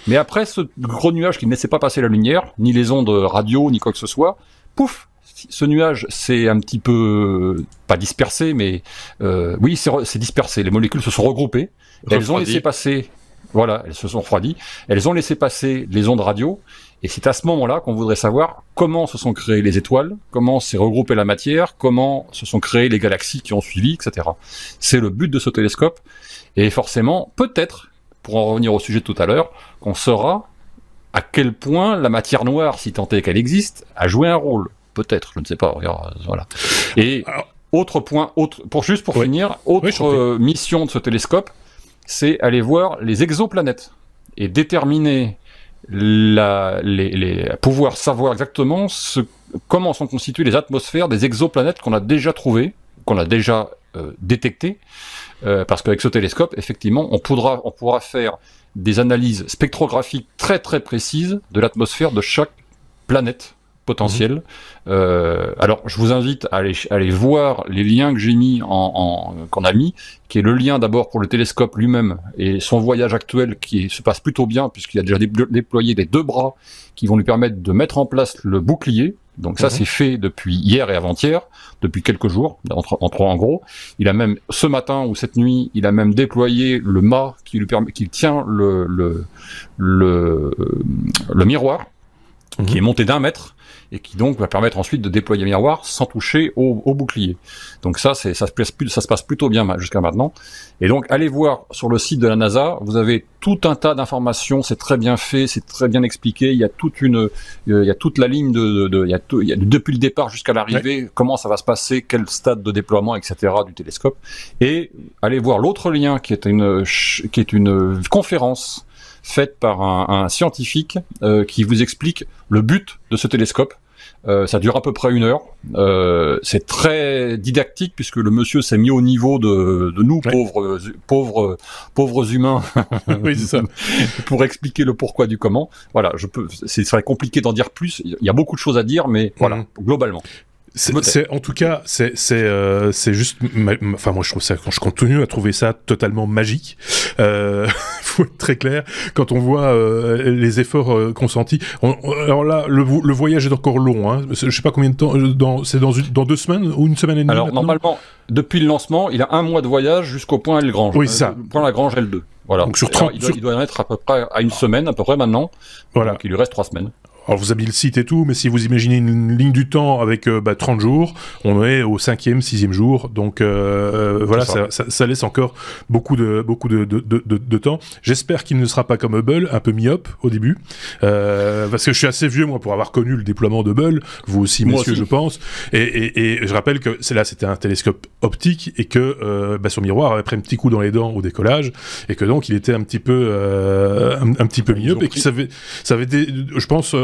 Mais après ce gros nuage qui ne laissait pas passer la lumière, ni les ondes radio, ni quoi que ce soit, pouf, ce nuage s'est un petit peu, pas dispersé, mais oui, c'est dispersé. Les molécules se sont regroupées. Elles ont laissé passer, voilà, elles se sont refroidies. Elles ont laissé passer les ondes radio. Et c'est à ce moment-là qu'on voudrait savoir comment se sont créées les étoiles, comment s'est regroupée la matière, comment se sont créées les galaxies qui ont suivi, etc. C'est le but de ce télescope. Et forcément, peut-être, pour en revenir au sujet de tout à l'heure, qu'on saura à quel point la matière noire, si tant est qu'elle existe, a joué un rôle. Peut-être, je ne sais pas. Regarde, voilà. Et autre point, pour finir, mission de ce télescope, c'est aller voir les exoplanètes et déterminer pouvoir savoir exactement comment sont constituées les atmosphères des exoplanètes qu'on a déjà trouvées, qu'on a déjà détectées, parce qu'avec ce télescope, effectivement, on pourra faire des analyses spectrographiques très très précises de l'atmosphère de chaque planète potentielle. Alors, je vous invite à aller voir les liens que j'ai mis qu'on a mis, qui est le lien d'abord pour le télescope lui-même et son voyage actuel qui se passe plutôt bien puisqu'il a déjà déployé les 2 bras qui vont lui permettre de mettre en place le bouclier. Donc ça, c'est fait depuis hier et avant-hier, depuis quelques jours, en gros. Il a même, ce matin ou cette nuit, il a même déployé le mât qui tient le miroir, qui est monté d'1 mètre, et qui donc va permettre ensuite de déployer le miroir sans toucher au bouclier. Donc ça se passe plutôt bien jusqu'à maintenant. Et donc, allez voir sur le site de la NASA, vous avez tout un tas d'informations, c'est très bien fait, c'est très bien expliqué, il y a toute la ligne depuis le départ jusqu'à l'arrivée, comment ça va se passer, quel stade de déploiement, etc. du télescope. Et allez voir l'autre lien qui est une conférence faite par un scientifique qui vous explique le but de ce télescope. Ça dure à peu près 1 heure. C'est très didactique puisque le monsieur s'est mis au niveau de nous, pauvres humains, oui, c'est ça. pour expliquer le pourquoi du comment. Voilà, ce serait compliqué d'en dire plus. Il y a beaucoup de choses à dire, mais voilà, globalement. En tout cas, c'est juste, enfin moi je trouve ça, quand je continue à trouver ça totalement magique. Faut être très clair quand on voit les efforts consentis. Alors là, le voyage est encore long. Hein. Je sais pas combien de temps. C'est dans 2 semaines ou 1 semaine et demie. Alors normalement, depuis le lancement, il a 1 mois de voyage jusqu'au point Lagrange. Oui, c'est ça. Point Lagrange L2. Voilà. Donc sur 30, il doit en être à peu près à 1 semaine à peu près maintenant. Voilà. Donc il lui reste 3 semaines. Alors vous avez mis le site et tout, mais si vous imaginez une ligne du temps avec 30 jours, on est au 5e, 6e jour, donc voilà, ça laisse encore beaucoup de temps. J'espère qu'il ne sera pas comme Hubble, un peu myope au début, parce que je suis assez vieux moi pour avoir connu le déploiement de Hubble, vous aussi messieurs je pense, et je rappelle que c'était un télescope optique et que son miroir avait pris un petit coup dans les dents au décollage et que donc il était un petit peu myope et qu'il savait je pense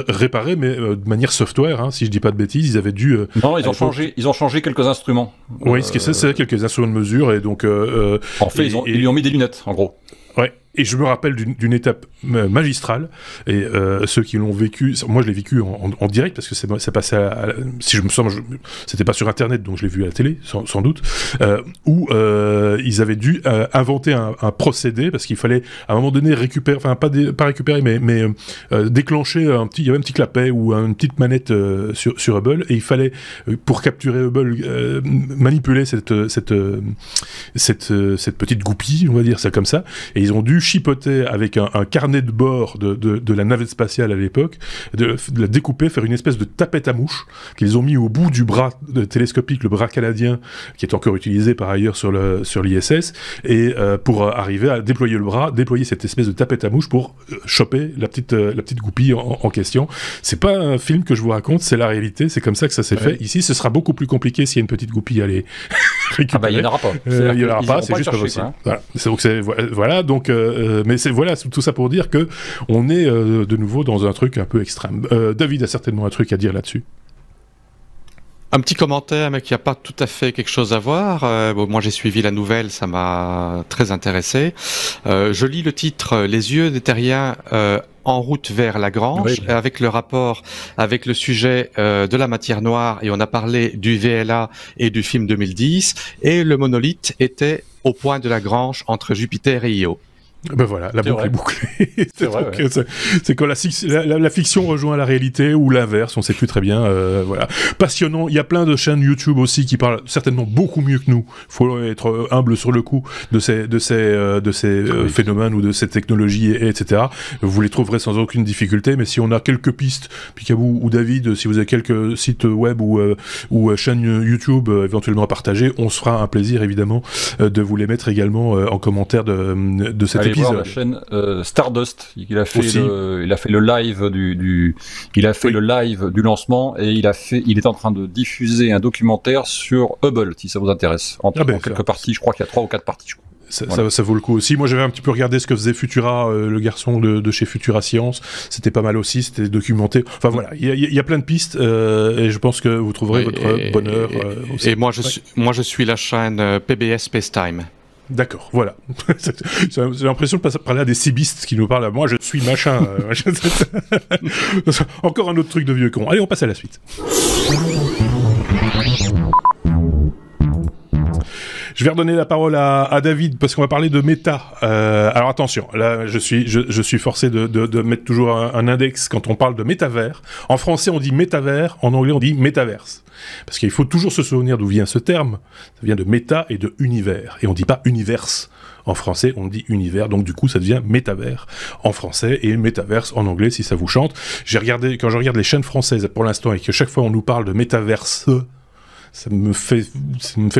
réparé, mais de manière software, hein, si je dis pas de bêtises, ils avaient dû... non, ils ont changé quelques instruments. Oui, ce qui c'est quelques instruments de mesure, et donc... en fait, ils lui ont mis des lunettes, en gros. Ouais. Et je me rappelle d'une étape magistrale, et ceux qui l'ont vécu, moi je l'ai vécu en direct, parce que c'est passé si je me sens, c'était pas sur internet, donc je l'ai vu à la télé, sans doute, où ils avaient dû inventer un procédé, parce qu'il fallait à un moment donné récupérer, enfin pas récupérer, mais déclencher il y avait un petit clapet ou une petite manette sur Hubble, et il fallait, pour capturer Hubble, manipuler cette petite goupille, on va dire ça comme ça, et ils ont dû chipoter avec un carnet de bord de la navette spatiale à l'époque, de la découper, faire une espèce de tapette à mouche qu'ils ont mis au bout du bras télescopique, le bras canadien, qui est encore utilisé par ailleurs sur l'ISS, et pour arriver à déployer le bras, déployer cette espèce de tapette à mouche pour choper la petite goupille en question. C'est pas un film que je vous raconte, c'est la réalité, c'est comme ça que ça s'est fait. Ici, ce sera beaucoup plus compliqué s'il y a une petite goupille à aller récupérer. Ah bah il n'y en aura pas. Il n'y en aura pas, c'est juste pas possible. Voilà. Voilà, donc, mais voilà, tout ça pour dire que on est de nouveau dans un truc un peu extrême. David a certainement un truc à dire là-dessus. Un petit commentaire, mais qui n'a pas tout à fait quelque chose à voir. Bon, moi, j'ai suivi la nouvelle, ça m'a très intéressé. Je lis le titre « Les yeux des terriens en route vers la grange », oui. avec le rapport avec le sujet de la matière noire, et on a parlé du VLA et du film 2010, et le monolithe était au point de la grange entre Jupiter et Io. Ben voilà, la boucle est bouclée. C'est vrai, ouais. C'est quand la fiction rejoint la réalité ou l'inverse, on sait plus très bien. Voilà, passionnant. Il y a plein de chaînes YouTube aussi qui parlent certainement beaucoup mieux que nous. Faut être humble sur le coup de ces phénomènes ou de ces technologies, etc. Vous les trouverez sans aucune difficulté. Mais si on a quelques pistes, Picaboo ou David, si vous avez quelques sites web ou chaînes YouTube éventuellement à partager, on se fera un plaisir évidemment de vous les mettre également en commentaire de cette Allez voir la chaîne Stardust. Il a fait le live le live du lancement et il est en train de diffuser un documentaire sur Hubble, si ça vous intéresse. En quelques parties, je crois qu'il y a 3 ou 4 parties. Ça vaut le coup aussi. Moi, j'avais un petit peu regardé ce que faisait Futura, le garçon de chez Futura Science. C'était pas mal aussi, c'était documenté. Enfin voilà, il y a plein de pistes et je pense que vous trouverez votre bonheur aussi. Et moi, je suis la chaîne PBS Spacetime. D'accord, voilà. J'ai l'impression de parler à des cibistes qui nous parlent à moi, je suis machin. Encore un autre truc de vieux con. Allez, on passe à la suite. Je vais redonner la parole à David parce qu'on va parler de méta. Alors attention, là je suis forcé de mettre toujours un index quand on parle de métavers. En français on dit métavers, en anglais on dit métaverse. Parce qu'il faut toujours se souvenir d'où vient ce terme. Ça vient de méta et de univers. Et on dit pas universe. En français, on dit univers, donc du coup, ça devient métavers en français et métaverse en anglais, si ça vous chante. Quand je regarde les chaînes françaises pour l'instant et que chaque fois on nous parle de métaverse, ça me fait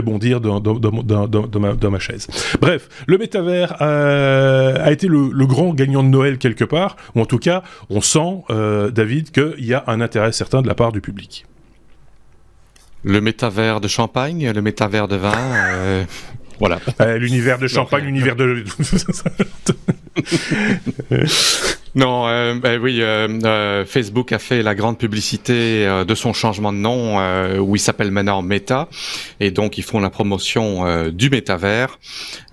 bondir dans ma chaise. Bref, le métavers a été le grand gagnant de Noël quelque part, ou en tout cas, on sent, David, qu'il y a un intérêt certain de la part du public. Le métavers de champagne, le métavers de vin, voilà. L'univers de champagne, l'univers de... Non, oui, Facebook a fait la grande publicité de son changement de nom, où il s'appelle maintenant Meta, et donc ils font la promotion du métavers.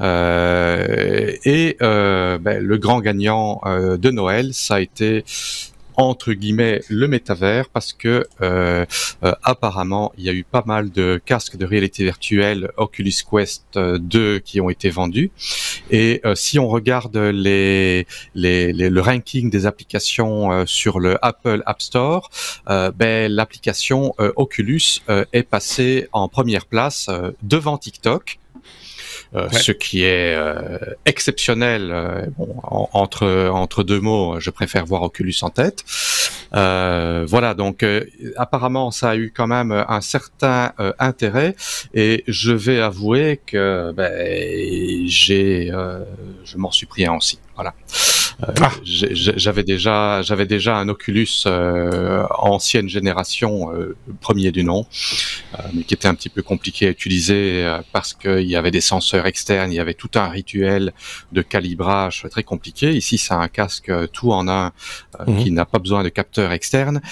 Le grand gagnant de Noël, ça a été entre guillemets le métavers parce que apparemment il y a eu pas mal de casques de réalité virtuelle Oculus Quest 2 qui ont été vendus et si on regarde le ranking des applications sur le Apple App Store, l'application Oculus est passée en première place devant TikTok. Ce qui est exceptionnel. Entre deux mots, je préfère voir Oculus en tête. Voilà, donc apparemment ça a eu quand même un certain intérêt et je vais avouer que je m'en suis pris un aussi. Voilà. J'avais déjà un Oculus ancienne génération, premier du nom, mais qui était un petit peu compliqué à utiliser parce qu'il y avait des senseurs externes, il y avait tout un rituel de calibrage très compliqué. Ici, c'est un casque tout en un qui n'a pas besoin de capteurs externes.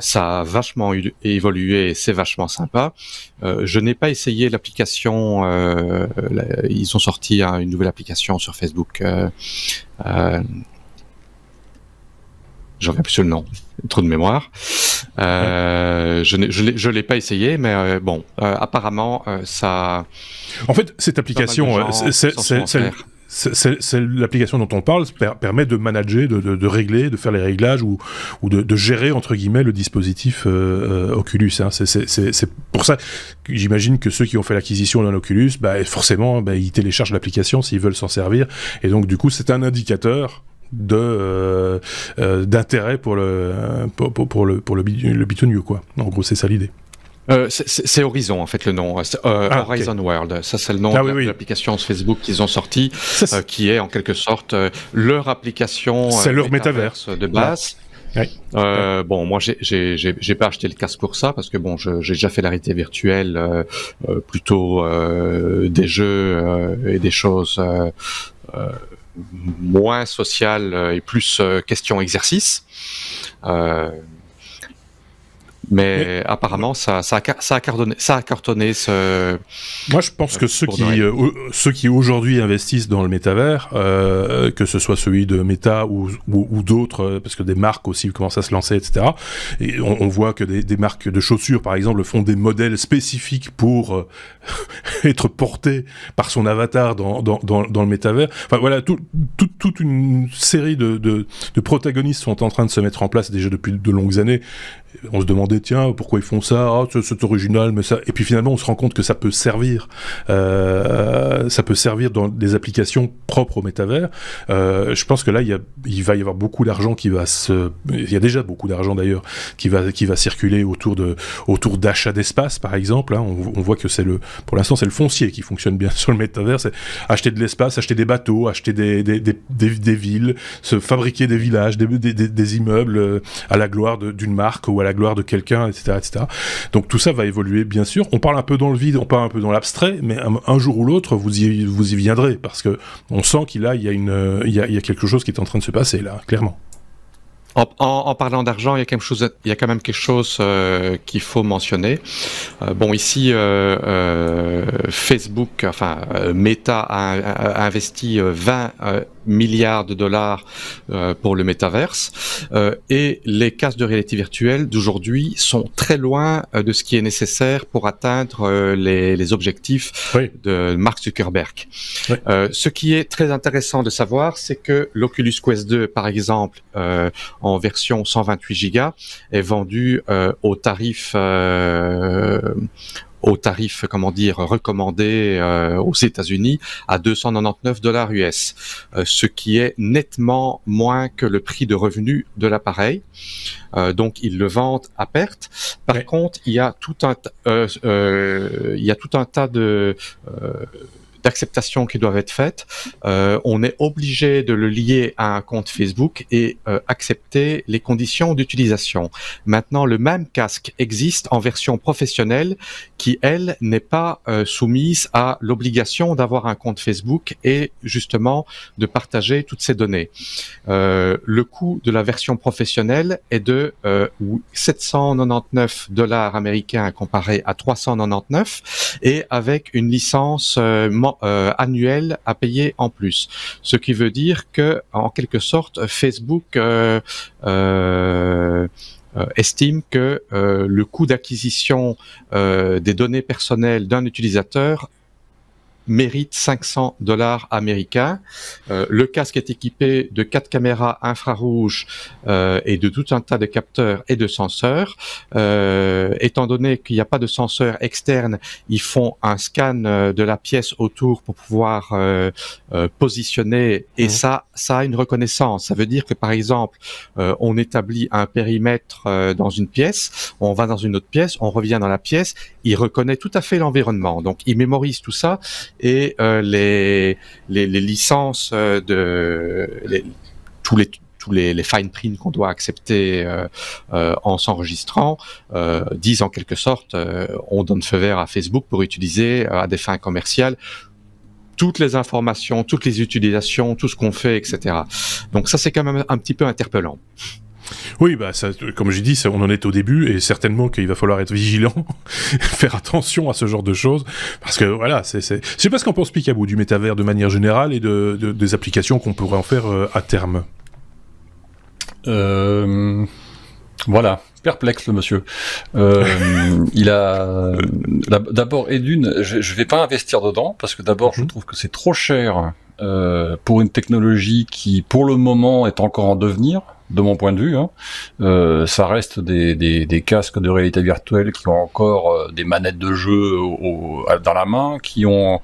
Ça a vachement évolué et c'est vachement sympa. Je n'ai pas essayé l'application. Ils ont sorti une nouvelle application sur Facebook. J'en reviens plus sur le nom, trop de mémoire. Je l'ai pas essayé, mais apparemment ça. En fait, cette application, c'est l'application dont on parle permet de manager, de régler, de faire les réglages ou de gérer entre guillemets le dispositif Oculus. Hein. C'est pour ça que j'imagine que ceux qui ont fait l'acquisition d'un Oculus, forcément, ils téléchargent l'application s'ils veulent s'en servir. Et donc du coup, c'est un indicateur d'intérêt pour le bitonio, quoi. En gros, c'est ça l'idée. C'est Horizon en fait le nom, Horizon World. Ça c'est le nom de l'application Facebook qu'ils ont sorti, qui est en quelque sorte leur application. C'est leur métaverse de base. Oui. Bon, moi, j'ai pas acheté le casque pour ça parce que bon, j'ai déjà fait la réalité virtuelle, plutôt des jeux et des choses moins sociales et plus question exercice. Mais apparemment, ça a cartonné. Moi, je pense que ceux qui aujourd'hui investissent dans le métavers, que ce soit celui de Meta ou d'autres, parce que des marques aussi commencent à se lancer, etc. Et on voit que des marques de chaussures, par exemple, font des modèles spécifiques pour être portés par son avatar dans le métavers. Enfin voilà, toute une série de protagonistes sont en train de se mettre en place déjà depuis de longues années. On se demandait, tiens, pourquoi ils font ça? Ah, c'est original, mais ça... Et puis finalement, on se rend compte que ça peut servir dans des applications propres au métavers. Je pense que là, il va y avoir beaucoup d'argent il y a déjà beaucoup d'argent d'ailleurs, qui va circuler autour d'achats d'espace, par exemple. Hein. On voit que pour l'instant, c'est le foncier qui fonctionne bien sur le métavers. C'est acheter de l'espace, acheter des bateaux, acheter des villes, se fabriquer des villages, des immeubles à la gloire d'une marque ou à la gloire de quelqu'un, etc., etc. Donc tout ça va évoluer, bien sûr. On parle un peu dans le vide, on parle un peu dans l'abstrait, mais un jour ou l'autre, vous y viendrez, parce que on sent qu'il y a quelque chose qui est en train de se passer là, clairement. En parlant d'argent, il y a quand même quelque chose qu'il faut mentionner. Bon, ici, Facebook, Meta a investi 20 milliards de dollars pour le Metaverse, et les casques de réalité virtuelle d'aujourd'hui sont très loin de ce qui est nécessaire pour atteindre les objectifs de Mark Zuckerberg. Oui. Ce qui est très intéressant de savoir, c'est que l'Oculus Quest 2, par exemple, en version 128 Go, est vendu au tarif recommandé aux États-Unis à $299 US, ce qui est nettement moins que le prix de revenu de l'appareil. Donc ils le vendent à perte. Par contre, il y a tout un tas d'acceptations qui doivent être faites. On est obligé de le lier à un compte Facebook et accepter les conditions d'utilisation. Maintenant, le même casque existe en version professionnelle qui, elle, n'est pas soumise à l'obligation d'avoir un compte Facebook et justement de partager toutes ces données. Le coût de la version professionnelle est de $799 américains comparé à $399 et avec une licence annuel à payer en plus. Ce qui veut dire que, en quelque sorte, Facebook estime que le coût d'acquisition des données personnelles d'un utilisateur mérite $500 américains. Le casque est équipé de 4 caméras infrarouges et de tout un tas de capteurs et de senseurs. Étant donné qu'il n'y a pas de senseur externe, ils font un scan de la pièce autour pour pouvoir positionner, et ça a une reconnaissance. Ça veut dire que, par exemple, on établit un périmètre dans une pièce, on va dans une autre pièce, on revient dans la pièce, il reconnaît tout à fait l'environnement. Donc, il mémorise tout ça. Et les licences tous les fine print qu'on doit accepter en s'enregistrant disent en quelque sorte on donne feu vert à Facebook pour utiliser à des fins commerciales toutes les informations, toutes les utilisations, tout ce qu'on fait, etc. Donc ça, c'est quand même un petit peu interpellant. Oui, ça, comme j'ai dit, on en est au début, et certainement qu'il va falloir être vigilant, faire attention à ce genre de choses, parce que voilà, je sais pas ce qu'en pense Picaboo du métavers de manière générale et des applications qu'on pourrait en faire à terme. Voilà, perplexe le monsieur. Il a d'abord et d'une, je vais pas investir dedans parce que d'abord je trouve que c'est trop cher pour une technologie qui pour le moment est encore en devenir. De mon point de vue, ça reste des casques de réalité virtuelle qui ont encore des manettes de jeu dans la main, qui ont,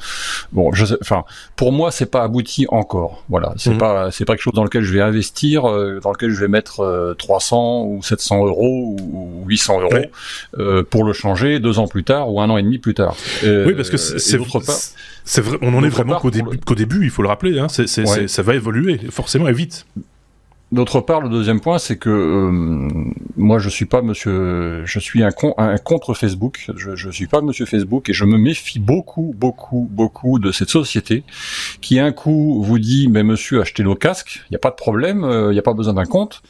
pour moi, c'est pas abouti encore. Voilà, c'est pas quelque chose dans lequel je vais investir, dans lequel je vais mettre 300 ou 700 euros ou 800 euros pour le changer 2 ans plus tard ou 1 an et demi plus tard. Oui, parce que c'est vrai, on en est vraiment qu'au début, il faut le rappeler. Ça va évoluer forcément et vite. D'autre part, le deuxième point, c'est que moi, je suis un contre Facebook. Je suis pas monsieur Facebook et je me méfie beaucoup de cette société qui un coup vous dit, mais monsieur, achetez nos casques, il n'y a pas de problème, il n'y a pas besoin d'un compte.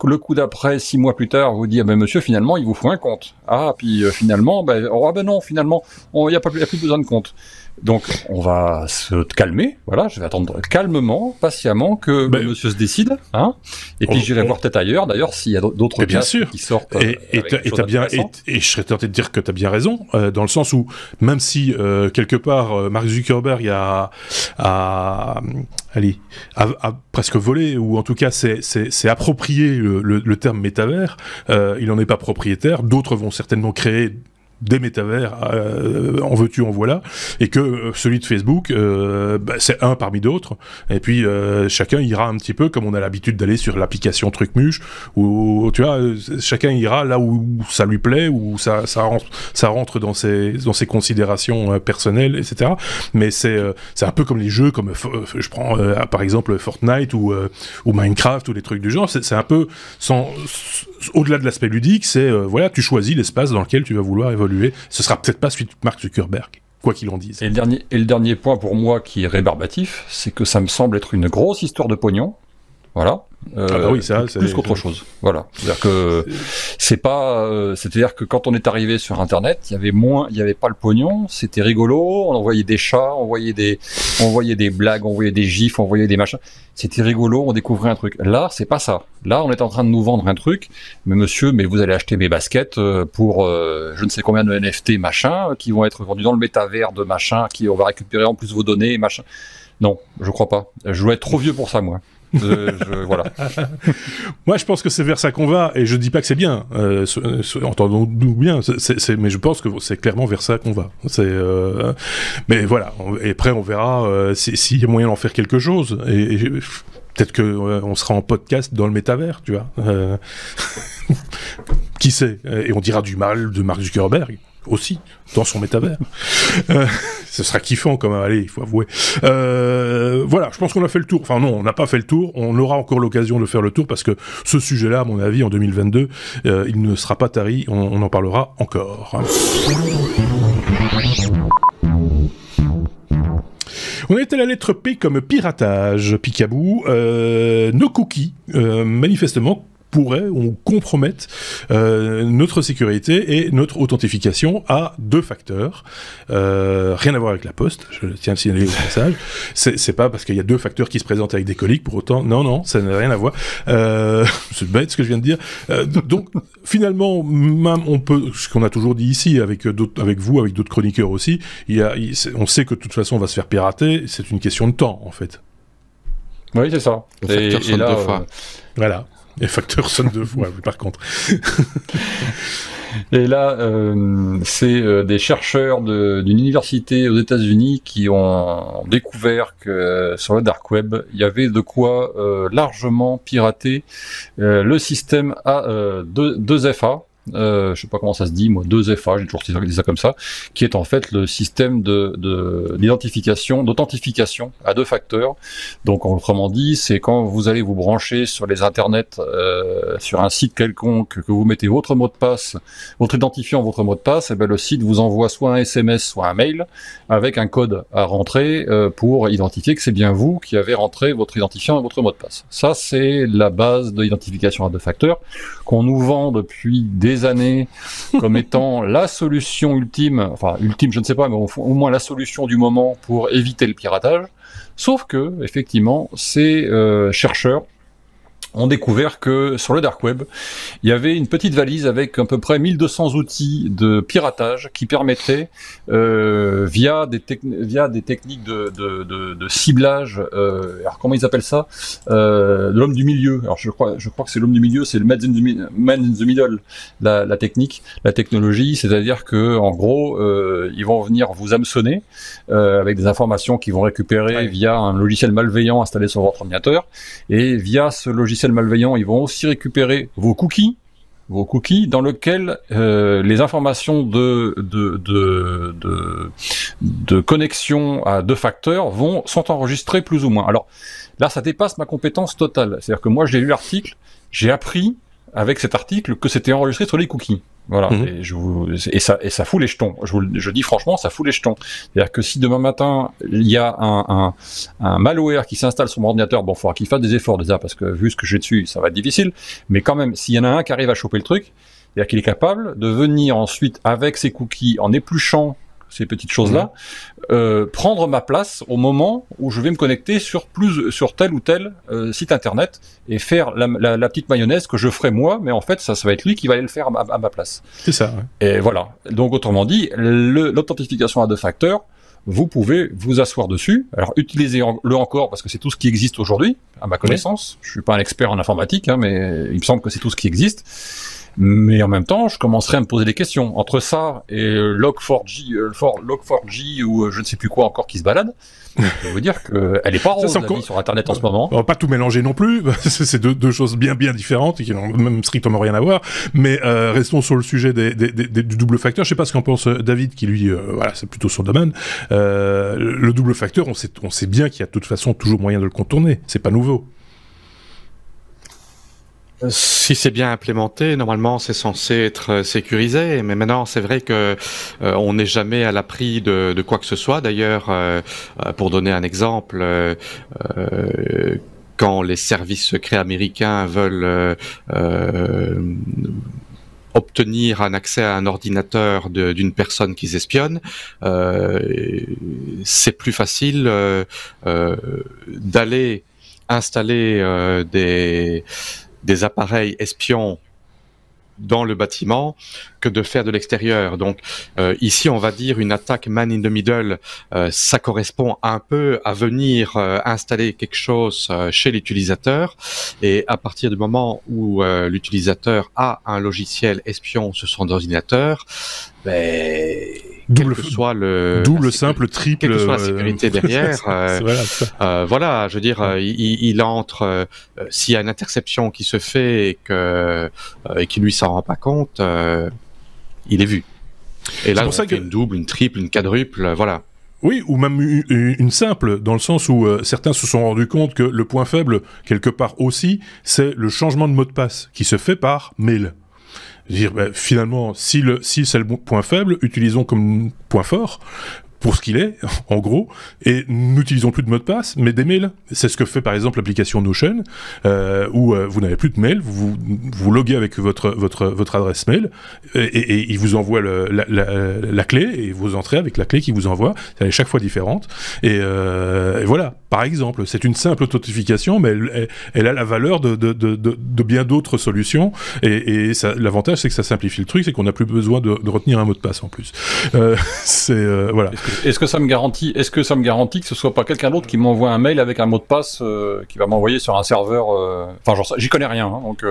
Le coup d'après, 6 mois plus tard, vous dit, ah ben monsieur, finalement, il vous faut un compte. Ah, puis finalement, non, finalement, il n'y a plus besoin de compte. Donc, on va se calmer, voilà, je vais attendre calmement, patiemment que le monsieur se décide, hein, et puis j'irai voir peut-être ailleurs, d'ailleurs, s'il y a d'autres cas qui sortent. Et je serais tenté de dire que tu as bien raison, dans le sens où, même si, quelque part, Mark Zuckerberg a presque volé, ou en tout cas, c'est approprié le terme métavers, il n'en est pas propriétaire, d'autres vont certainement créer des métavers, en veux-tu, en voilà, et que celui de Facebook, c'est un parmi d'autres, et puis chacun ira un petit peu comme on a l'habitude d'aller sur l'application Trucmuche, où tu vois, chacun ira là où ça lui plaît, où ça rentre dans ses considérations personnelles, etc. Mais c'est un peu comme les jeux, comme je prends par exemple Fortnite ou Minecraft ou des trucs du genre, c'est un peu au-delà de l'aspect ludique, c'est voilà, tu choisis l'espace dans lequel tu vas vouloir évoluer. Ce sera peut-être pas celui de Mark Zuckerberg, quoi qu'il en dise. Et le dernier point pour moi qui est rébarbatif, c'est que ça me semble être une grosse histoire de pognon. Voilà. Oui, ça, plus qu'autre chose. Voilà. C'est-à-dire que c'est-à-dire que quand on est arrivé sur Internet, il y avait pas le pognon, c'était rigolo, on envoyait des chats, on envoyait des blagues, on envoyait des gifs, on envoyait des machins. C'était rigolo, on découvrait un truc. Là, c'est pas ça. Là, on est en train de nous vendre un truc. Mais monsieur, vous allez acheter mes baskets pour je ne sais combien de NFT machin qui vont être vendus dans le métavers de machin, on va récupérer en plus vos données machin. Non, je crois pas. Je dois être trop vieux pour ça, moi. Voilà. Moi, je pense que c'est vers ça qu'on va, et je dis pas que c'est bien. Entendons-nous bien. Mais je pense que c'est clairement vers ça qu'on va. Mais voilà. Et après, on verra s'il y a moyen d'en faire quelque chose. Et peut-être que on sera en podcast dans le métavers, tu vois. Qui sait ? Et on dira du mal de Mark Zuckerberg aussi dans son métavers. Ce sera kiffant quand même, allez, il faut avouer. Voilà, je pense qu'on a fait le tour. Enfin non, on n'a pas fait le tour. On aura encore l'occasion de faire le tour parce que ce sujet-là, à mon avis, en 2022, il ne sera pas tari. On en parlera encore. On est à la lettre P comme piratage, Picaboo. Nos cookies, manifestement, pourraient ou compromettent notre sécurité et notre authentification à 2 facteurs. Rien à voir avec la poste, je tiens à le signaler au passage. C'est pas parce qu'il y a 2 facteurs qui se présentent avec des coliques pour autant. Non, ça n'a rien à voir. C'est bête ce que je viens de dire. Donc finalement, même on peut, ce qu'on a toujours dit ici avec vous, avec d'autres chroniqueurs aussi, on sait que de toute façon on va se faire pirater. C'est une question de temps en fait. Oui, c'est ça. Le facteur sonne 2 fois. Voilà. Les facteurs sonnent 2 fois, par contre. Et là, c'est des chercheurs d'une université aux États-Unis qui ont découvert que sur le dark web, il y avait de quoi largement pirater le système 2FA. Je sais pas comment ça se dit, moi, 2FA, j'ai toujours dit ça comme ça, qui est en fait le système d'authentification à 2 facteurs. Donc, autrement dit, c'est quand vous allez vous brancher sur les internets, sur un site quelconque, que vous mettez votre mot de passe, votre identifiant, votre mot de passe, et ben le site vous envoie soit un SMS, soit un mail, avec un code à rentrer, pour identifier que c'est bien vous qui avez rentré votre identifiant et votre mot de passe. Ça, c'est la base de l'identification à 2 facteurs, qu'on nous vend depuis des années comme étant la solution ultime, enfin ultime je ne sais pas, mais au moins la solution du moment pour éviter le piratage. Sauf que, effectivement, ces chercheurs ont découvert que sur le dark web, il y avait une petite valise avec à peu près 1200 outils de piratage qui permettaient, via des techniques de ciblage, alors comment ils appellent ça, de l'homme du milieu. Alors je crois que c'est l'homme du milieu, c'est le man in the middle, la technique, la technologie, c'est-à-dire que en gros, ils vont venir vous hameçonner avec des informations qu'ils vont récupérer via un logiciel malveillant installé sur votre ordinateur, et via ce logiciel malveillant, ils vont aussi récupérer vos cookies dans lesquels les informations de connexion à 2 facteurs sont enregistrées plus ou moins. Alors, Là, ça dépasse ma compétence totale. C'est-à-dire que moi, j'ai lu l'article, j'ai appris avec cet article que c'était enregistré sur les cookies. Voilà, et ça fout les jetons. Je dis franchement, ça fout les jetons. C'est-à-dire que si demain matin il y a un malware qui s'installe sur mon ordinateur, bon, il faudra qu'il fasse des efforts déjà, parce que vu ce que j'ai dessus, ça va être difficile. Mais quand même, s'il y en a un qui arrive à choper le truc, c'est-à-dire qu'il est capable de venir ensuite avec ses cookies en épluchant ces petites choses-là, prendre ma place au moment où je vais me connecter sur tel ou tel site internet et faire la petite mayonnaise que je ferai moi, mais en fait ça va être lui qui va aller le faire à ma place. C'est ça. Ouais. Et voilà. Donc autrement dit, l'authentification à deux facteurs, vous pouvez vous asseoir dessus. Alors utilisez-le encore parce que c'est tout ce qui existe aujourd'hui, à ma connaissance. Je suis pas un expert en informatique, hein, mais il me semble que c'est tout ce qui existe. Mais en même temps, je commencerai à me poser des questions. Entre ça et Log4j ou je ne sais plus quoi encore qui se balade, je veux dire qu'elle n'est pas rose la vie sur Internet en ce moment. On va pas tout mélanger non plus, c'est deux choses bien différentes et qui n'ont même strictement rien à voir. Mais restons sur le sujet du double facteur. Je sais pas ce qu'en pense David, qui lui, voilà, c'est plutôt son domaine. Le double facteur, on sait bien qu'il y a de toute façon toujours moyen de le contourner. C'est pas nouveau. Si c'est bien implémenté, normalement c'est censé être sécurisé, mais maintenant c'est vrai que on n'est jamais à l'abri de quoi que ce soit. D'ailleurs, pour donner un exemple, quand les services secrets américains veulent obtenir un accès à un ordinateur d'une personne qu'ils espionnent, c'est plus facile d'aller installer des appareils espions dans le bâtiment que de faire de l'extérieur. Donc ici, on va dire une attaque man in the middle, ça correspond un peu à venir installer quelque chose chez l'utilisateur, et à partir du moment où l'utilisateur a un logiciel espion sur son ordinateur, double simple, triple, quelle que soit la sécurité derrière, voilà, je veux dire, il entre, s'il y a une interception qui se fait et qui lui s'en rend pas compte, il est vu. Et là, on fait une double, une triple, une quadruple, voilà. Oui, ou même une simple, dans le sens où certains se sont rendus compte que le point faible, quelque part aussi, c'est le changement de mot de passe qui se fait par mail. Dire, finalement, si c'est le point faible, utilisons comme point fort, pour ce qu'il est, en gros, et n'utilisons plus de mot de passe, mais des mails. C'est ce que fait par exemple l'application Notion, où vous n'avez plus de mail, vous loguez avec votre adresse mail, et il vous envoie la clé, et vous entrez avec la clé qu'il vous envoie. Elle est chaque fois différente. Et voilà, par exemple, c'est une simple authentification, mais elle a la valeur de bien d'autres solutions, et l'avantage c'est que ça simplifie le truc, c'est qu'on n'a plus besoin de retenir un mot de passe en plus. Voilà. Est-ce que ça me garantit que ce soit pas quelqu'un d'autre qui m'envoie un mail avec un mot de passe qui va m'envoyer sur un serveur enfin genre j'y connais rien, hein, donc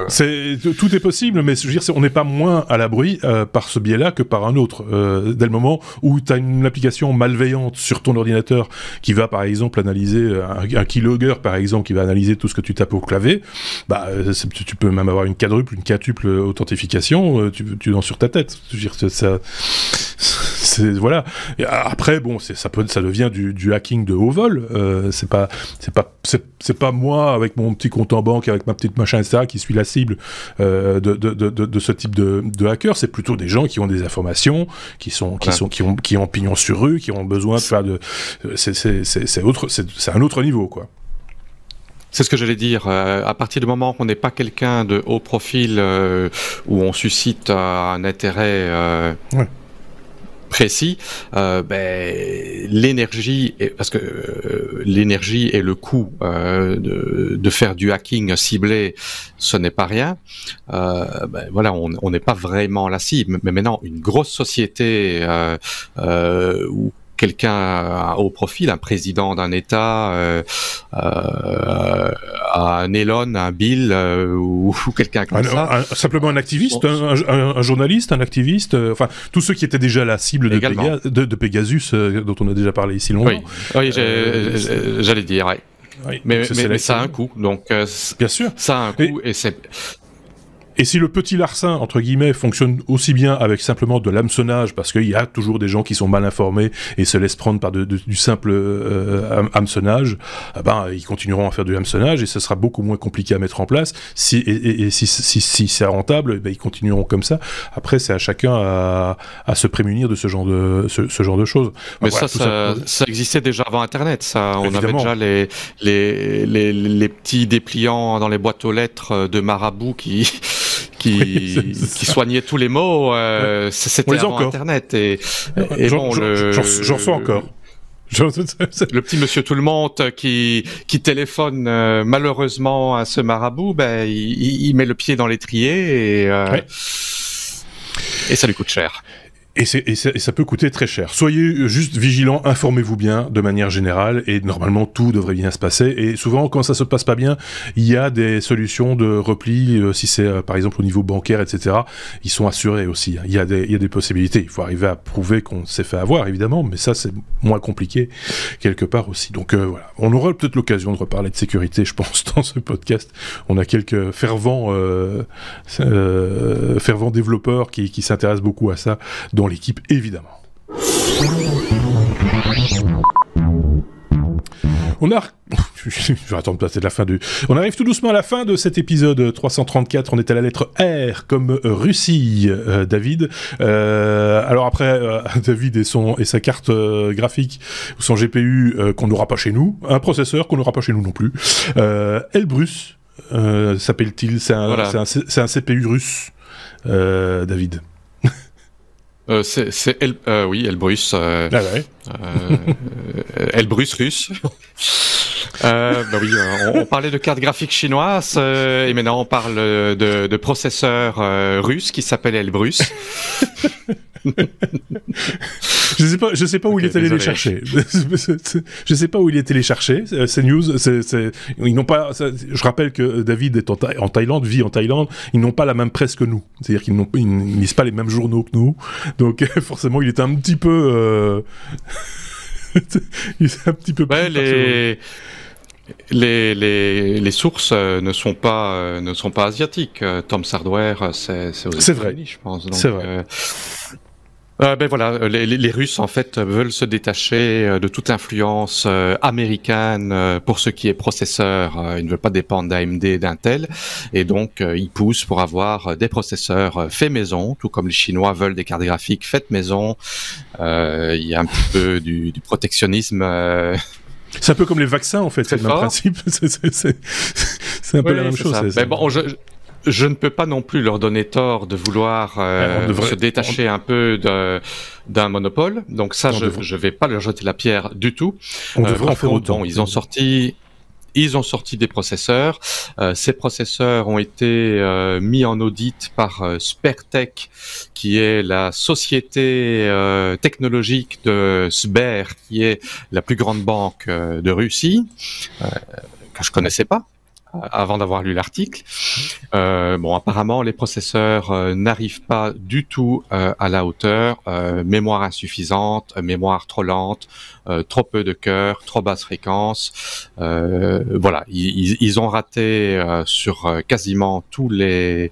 tout est possible, mais je veux dire, on n'est pas moins à l'abri par ce biais-là que par un autre. Dès le moment où tu as une application malveillante sur ton ordinateur qui va par exemple analyser un keylogger par exemple, qui va analyser tout ce que tu tapes au clavier, tu peux même avoir une quadruple, une quintuple authentification, tu danses sur ta tête. Je veux dire, voilà. Et après, bon, ça devient du hacking de haut vol. C'est pas moi avec mon petit compte en banque, avec ma petite machin, etc., qui suis la cible de ce type de hacker. C'est plutôt des gens qui ont des informations, qui ont pignon sur rue, qui ont besoin de faire c'est un autre niveau, quoi. C'est ce que j'allais dire. À partir du moment qu'on n'est pas quelqu'un de haut profil, où on suscite un intérêt précis, l'énergie, parce que l'énergie et le coût de faire du hacking ciblé, ce n'est pas rien. Voilà, on n'est pas vraiment la cible. Mais maintenant, une grosse société où quelqu'un au profil, un président d'un État, un Elon, un Bill ou quelqu'un comme ça. Simplement un activiste, un journaliste, un activiste, enfin tous ceux qui étaient déjà la cible de Pegasus, dont on a déjà parlé ici longtemps. Oui, j'allais dire, ouais. Oui, mais ça a un coût, donc bien sûr. Ça a un coût et c'est... Et si le petit larcin, entre guillemets, fonctionne aussi bien avec simplement de l'hameçonnage, parce qu'il y a toujours des gens qui sont mal informés et se laissent prendre par du simple hameçonnage, ils continueront à faire du hameçonnage et ce sera beaucoup moins compliqué à mettre en place. Si c'est rentable, ils continueront comme ça. Après, c'est à chacun à se prémunir de ce genre de choses. Mais ça existait déjà avant Internet. Ça, on Évidemment. avait déjà les petits dépliants dans les boîtes aux lettres de marabout qui soignaient tous les mots. C'était avant Internet. J'en reçois encore. Le petit monsieur tout le monde qui téléphone malheureusement à ce marabout, il met le pied dans l'étrier et ça lui coûte cher. Et ça peut coûter très cher. Soyez juste vigilants, informez-vous bien de manière générale et normalement tout devrait bien se passer. Et souvent quand ça se passe pas bien, il y a des solutions de repli, si c'est par exemple au niveau bancaire, etc. Ils sont assurés aussi. Il y a des possibilités. Il faut arriver à prouver qu'on s'est fait avoir évidemment, mais ça c'est moins compliqué quelque part aussi. Donc voilà, on aura peut-être l'occasion de reparler de sécurité, je pense, dans ce podcast. On a quelques fervents développeurs qui s'intéressent beaucoup à ça dans l'équipe, évidemment. Je vais attendre peut-être la fin On arrive tout doucement à la fin de cet épisode 334. On est à la lettre R comme Russie, David. Alors après, David et sa carte graphique, son GPU qu'on n'aura pas chez nous, un processeur qu'on n'aura pas chez nous non plus. Elbrus s'appelle-t-il. C'est un CPU russe, David. Oui, Elbrus. Elbrus russe. Oui, on parlait de carte graphique chinoise et maintenant on parle de processeur russe qui s'appelle Elbrus. Je sais pas où il est allé les chercher. Je sais pas où il est allé les chercher. Ces news, ils n'ont pas. Je rappelle que David est en Thaïlande, vit en Thaïlande. Ils n'ont pas la même presse que nous. C'est-à-dire qu'ils ne lisent pas les mêmes journaux que nous. Donc forcément, il est un petit peu. Il est un petit peu. Les sources ne sont pas asiatiques. Tom Hardware, c'est aux États-Unis, je pense. Donc, c'est vrai. Voilà, les Russes en fait veulent se détacher de toute influence américaine pour ce qui est processeur. Ils ne veulent pas dépendre d'AMD et d'Intel, et donc ils poussent pour avoir des processeurs faits maison, tout comme les Chinois veulent des cartes graphiques faites maison. Il y a un petit peu du protectionnisme. C'est un peu comme les vaccins en fait, c'est le même principe. C'est un peu la même chose. Mais bon, je ne peux pas non plus leur donner tort de vouloir se détacher un peu d'un monopole. Donc ça, je vais pas leur jeter la pierre du tout. On devrait en faire autant. Bon, ils ont sorti des processeurs. Ces processeurs ont été mis en audit par Sbertech, qui est la société technologique de Sber, qui est la plus grande banque de Russie, que je connaissais pas avant d'avoir lu l'article. Apparemment, les processeurs n'arrivent pas du tout à la hauteur. Mémoire insuffisante, mémoire trop lente, trop peu de cœur, trop basse fréquence. Voilà, ils ont raté sur quasiment tous les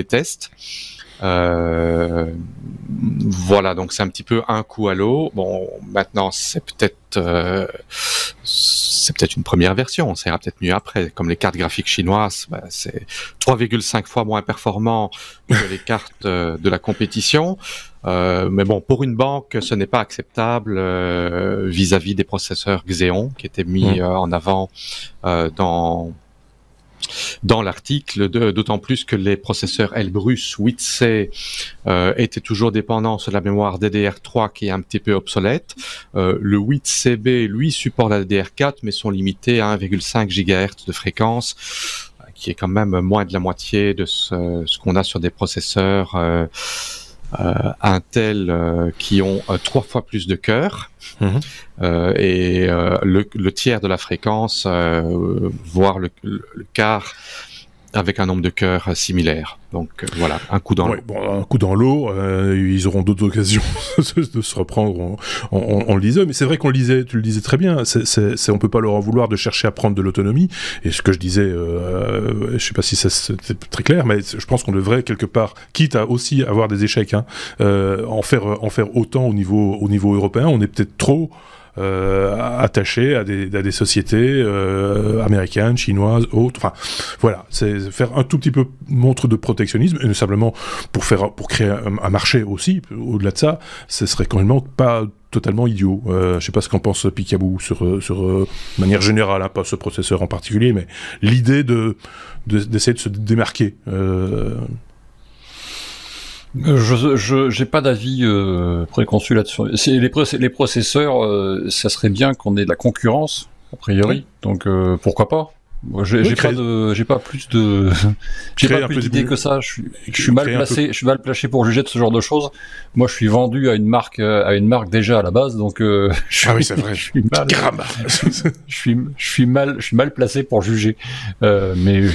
tests. Voilà, donc c'est un petit peu un coup à l'eau. Bon, maintenant c'est peut-être une première version, ça ira peut-être mieux après. Comme les cartes graphiques chinoises, c'est 3,5 fois moins performant que les cartes de la compétition. Mais bon, pour une banque, ce n'est pas acceptable vis-à-vis des processeurs Xeon qui étaient mis en avant dans l'article, d'autant plus que les processeurs Elbrus 8C étaient toujours dépendants sur la mémoire DDR3 qui est un petit peu obsolète. Le 8CB, lui, supporte la DDR4, mais sont limités à 1,5 GHz de fréquence, qui est quand même moins de la moitié de ce qu'on a sur des processeurs Intel qui ont 3 fois plus de cœur. Et le tiers de la fréquence, voire le quart avec un nombre de cœurs similaire. Donc voilà, un coup dans l'eau. Bon, un coup dans l'eau, ils auront d'autres occasions de se reprendre en le disait, mais c'est vrai qu'on le disait, tu le disais très bien, on peut pas leur en vouloir de chercher à prendre de l'autonomie, et ce que je disais, je sais pas si c'était très clair, mais je pense qu'on devrait quelque part, quitte à aussi avoir des échecs, en faire autant au niveau européen. On est peut-être trop attaché à des sociétés américaines, chinoises, autres. Enfin, voilà, c'est faire un tout petit peu montre de protectionnisme, et simplement pour créer un marché aussi. Au-delà de ça, ce serait quand même pas totalement idiot. Je sais pas ce qu'en pense Picaboo sur de manière générale, pas ce processeur en particulier, mais l'idée d'essayer de se démarquer. J'ai pas d'avis préconçu là-dessus. Les processeurs, ça serait bien qu'on ait de la concurrence a priori. Oui. Donc pourquoi pas. Moi, j'ai pas plus d'idées que ça. Je suis mal placé pour juger de ce genre de choses. Moi, je suis vendu à une marque déjà à la base, donc ah oui, c'est vrai. je suis mal placé pour juger. Mais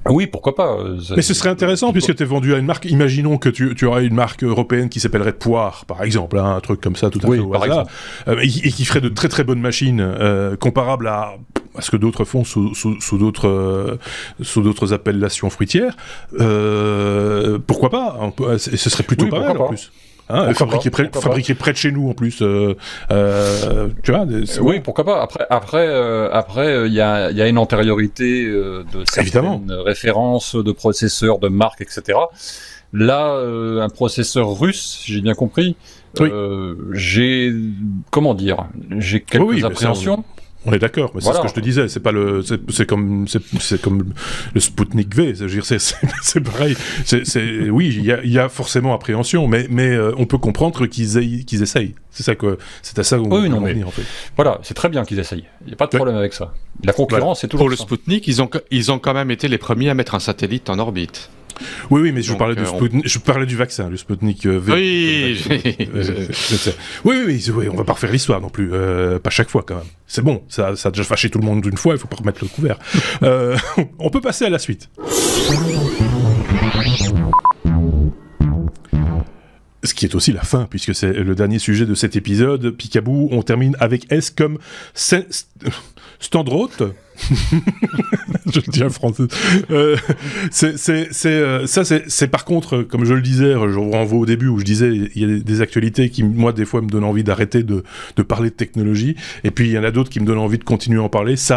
oui, pourquoi pas. Mais ce serait intéressant puisque tu es vendu à une marque. Imaginons que tu aurais une marque européenne qui s'appellerait Poire, par exemple, un truc comme ça, tout à fait au hasard, et qui ferait de très très bonnes machines comparables à ce que d'autres font sous d'autres appellations fruitières. Pourquoi pas? Ce serait plutôt pas mal en plus. Fabriqué près de chez nous en plus, tu vois. Oui, pourquoi pas. Après, il y a une antériorité de certaines références de processeurs, de marques, etc. Là, un processeur russe, j'ai bien compris. Oui. J'ai quelques appréhensions. On est d'accord, mais voilà. C'est ce que je te disais, c'est comme le Sputnik V, c'est pareil. Oui, il y a forcément appréhension, mais on peut comprendre qu'ils essayent. C'est à ça où on peut en venir, en fait. Voilà, c'est très bien qu'ils essayent. Il n'y a pas de problème avec ça. La concurrence, c'est toujours pour le Sputnik, ils ont quand même été les premiers à mettre un satellite en orbite. Oui, mais je parlais du vaccin, le Sputnik V. Oui, oui, on va pas refaire l'histoire non plus, pas chaque fois quand même. C'est bon, ça a déjà fâché tout le monde d'une fois, il faut pas remettre le couvert. On peut passer à la suite. Ce qui est aussi la fin, puisque c'est le dernier sujet de cet épisode. Picaboo, on termine avec S comme Standroth. Je le dis en français. C'est par contre, comme je le disais, je vous renvoie au début où je disais, il y a des actualités qui, moi, des fois, me donnent envie d'arrêter de parler de technologie, et puis il y en a d'autres qui me donnent envie de continuer à en parler. C'est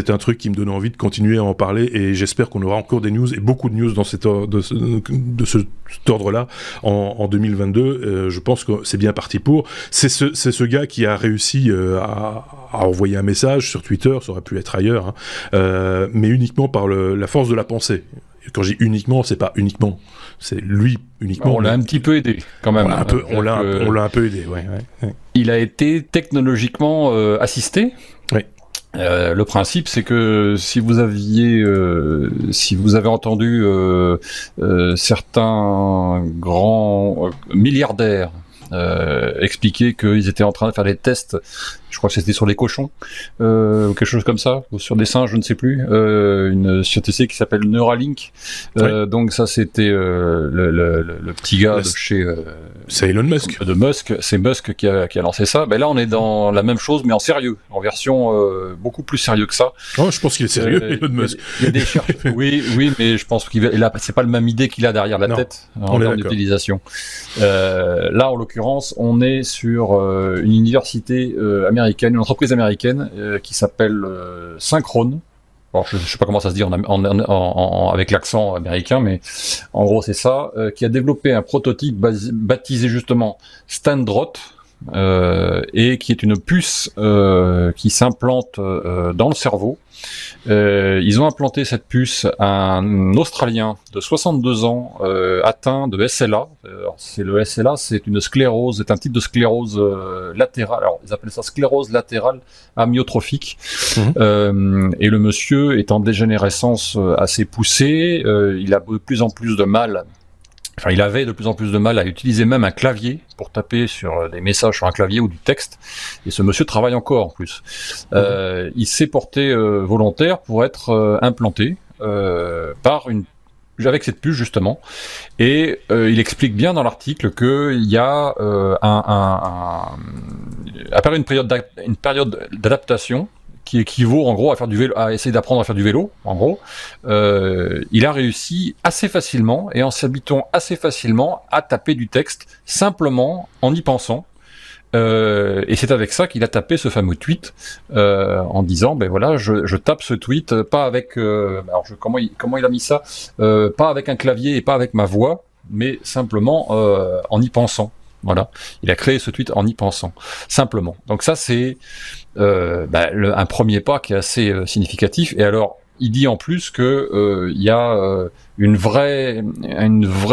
un truc qui me donne envie de continuer à en parler, et j'espère qu'on aura encore des news, et beaucoup de news dans cet ordre-là en 2022. Je pense que c'est bien parti pour. C'est ce gars qui a réussi à envoyer un message sur Twitter, ça aurait pu être ailleurs, mais uniquement par la force de la pensée. Et quand je dis uniquement, c'est pas uniquement, c'est lui uniquement. On l'a un petit peu aidé, quand même. On l'a un peu aidé, ouais. Il a été technologiquement assisté. Oui. Le principe, c'est que si vous avez entendu certains grands milliardaires expliquer qu'ils étaient en train de faire des tests, je crois que c'était sur les cochons, ou quelque chose comme ça, ou sur des singes, je ne sais plus, une société qui s'appelle Neuralink. Donc ça, c'était le petit gars de chez... c'est Elon Musk. C'est Musk qui a lancé ça. Ben là, on est dans la même chose, mais en sérieux, en version beaucoup plus sérieux que ça. Oh, je pense qu'il est sérieux, Elon Musk. Il y a des chercheurs. oui, mais je pense c'est pas la même idée qu'il a derrière la tête en termes d'utilisation. Là, en l'occurrence, on est sur une université américaine, une entreprise américaine qui s'appelle Synchrone. Alors, je sais pas comment ça se dit avec l'accent américain, mais en gros c'est ça, qui a développé un prototype baptisé justement Standroth, et qui est une puce qui s'implante dans le cerveau. Ils ont implanté cette puce à un Australien de 62 ans atteint de SLA. Alors, le SLA, c'est un type de sclérose latérale. Alors, ils appellent ça sclérose latérale amyotrophique. Et le monsieur est en dégénérescence assez poussée. Il a de plus en plus de mal. Enfin, il avait de plus en plus de mal à utiliser même un clavier pour taper sur des messages sur un clavier ou du texte. Et ce monsieur travaille encore en plus. Il s'est porté volontaire pour être implanté. avec cette puce justement, et il explique bien dans l'article qu'il y a après une période d'adaptation qui équivaut en gros à faire du vélo, à essayer d'apprendre à faire du vélo, en gros, il a réussi assez facilement et en s'habitant assez facilement à taper du texte simplement en y pensant. Et c'est avec ça qu'il a tapé ce fameux tweet en disant ben voilà, je tape ce tweet pas avec comment il a mis ça, pas avec un clavier et pas avec ma voix, mais simplement en y pensant. Voilà, il a créé ce tweet en y pensant simplement. Donc ça c'est un premier pas qui est assez significatif. Et alors il dit en plus que il y a une vraie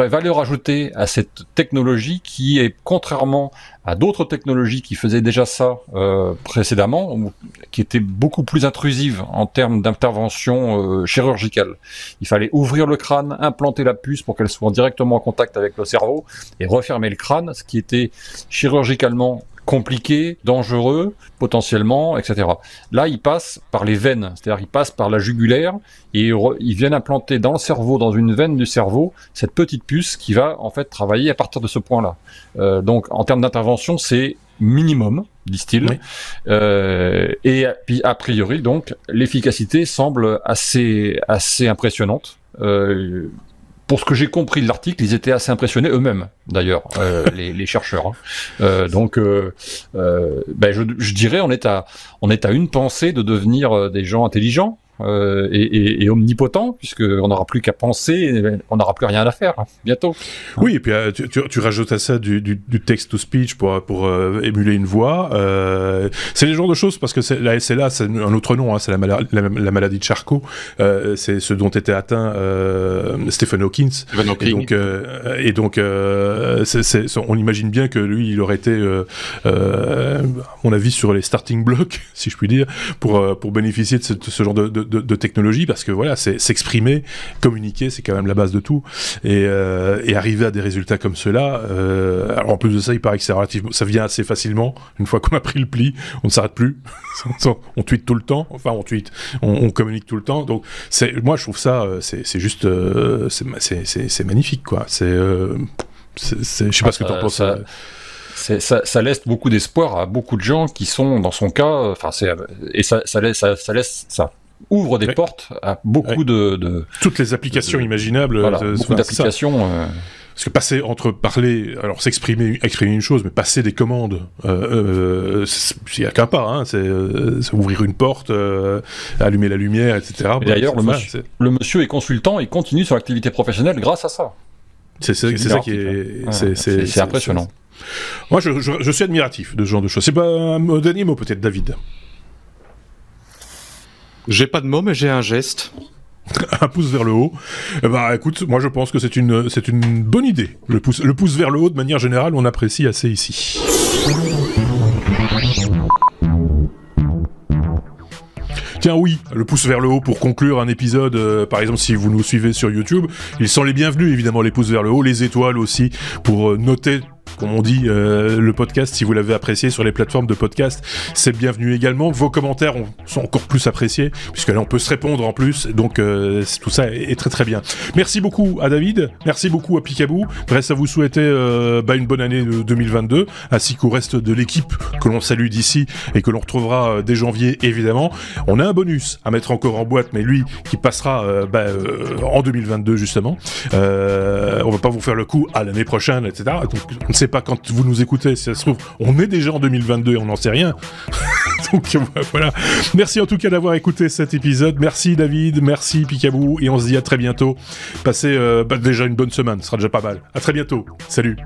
valeur ajoutée à cette technologie qui est, contrairement à d'autres technologies qui faisaient déjà ça précédemment, ou qui étaient beaucoup plus intrusives en termes d'intervention chirurgicale. Il fallait ouvrir le crâne, implanter la puce pour qu'elle soit directement en contact avec le cerveau et refermer le crâne, ce qui était chirurgicalement compliqué, dangereux, potentiellement, etc. Là, il passe par les veines, c'est-à-dire il passe par la jugulaire et ils viennent implanter dans le cerveau, dans une veine du cerveau, cette petite puce qui va en fait travailler à partir de ce point-là. Donc, en termes d'intervention, c'est minimum, disent-ils. Oui. Et puis, a priori, donc, l'efficacité semble assez impressionnante. Pour ce que j'ai compris de l'article, ils étaient assez impressionnés eux-mêmes, d'ailleurs, les chercheurs. Donc, je dirais, on est à une pensée de devenir des gens intelligents et omnipotents, puisqu'on n'aura plus qu'à penser, on n'aura plus rien à faire bientôt. Oui, et puis tu rajoutes à ça du text-to-speech pour émuler une voix. C'est les genres de choses, parce que la SLA, c'est un autre nom, hein, c'est la maladie de Charcot. C'est ce dont était atteint Stephen Hawking. Et donc, on imagine bien que lui, il aurait été, à mon avis, sur les starting blocks, si je puis dire, pour bénéficier de ce genre de technologie, parce que voilà, c'est s'exprimer, communiquer, c'est quand même la base de tout, et arriver à des résultats comme ceux-là. Alors en plus de ça, il paraît que ça vient assez facilement. Une fois qu'on a pris le pli, on ne s'arrête plus. On tweet tout le temps. Enfin, on communique tout le temps. Donc, moi, je trouve ça, c'est juste, c'est magnifique, quoi. Je sais pas ce que tu en penses. Ça laisse beaucoup d'espoir à beaucoup de gens qui sont dans son cas. Enfin, ça ouvre des portes à beaucoup de toutes les applications iminimables. Voilà, beaucoup d'applications. Parce que passer entre parler, alors exprimer une chose, mais passer des commandes, il n'y a qu'un pas, hein, c'est ouvrir une porte, allumer la lumière, etc. Et d'ailleurs, le monsieur est consultant et continue son activité professionnelle grâce à ça. C'est ça qui est... C'est impressionnant. Moi, je suis admiratif de ce genre de choses. C'est pas un dernier mot, peut-être, David. J'ai pas de mots, mais j'ai un geste. Un pouce vers le haut. Écoute, moi je pense que c'est une bonne idée. Le pouce vers le haut, de manière générale, on apprécie assez ici. Tiens, oui, le pouce vers le haut pour conclure un épisode, par exemple si vous nous suivez sur YouTube, ils sont les bienvenus évidemment, les pouces vers le haut, les étoiles aussi, pour noter, comme on dit, le podcast, si vous l'avez apprécié sur les plateformes de podcast, c'est bienvenu également. Vos commentaires sont encore plus appréciés, puisque là on peut se répondre en plus, donc tout ça est très très bien. Merci beaucoup à David, merci beaucoup à Picaboo, reste à vous souhaiter une bonne année 2022, ainsi qu'au reste de l'équipe que l'on salue d'ici, et que l'on retrouvera dès janvier évidemment. On a un bonus à mettre encore en boîte, mais lui qui passera en 2022 justement. On va pas vous faire le coup à l'année prochaine, etc. Donc on ne sait pas quand vous nous écoutez, si ça se trouve, on est déjà en 2022 et on n'en sait rien. Donc voilà. Merci en tout cas d'avoir écouté cet épisode. Merci David, merci Picaboo, et on se dit à très bientôt. Passez déjà une bonne semaine, ce sera déjà pas mal. À très bientôt. Salut.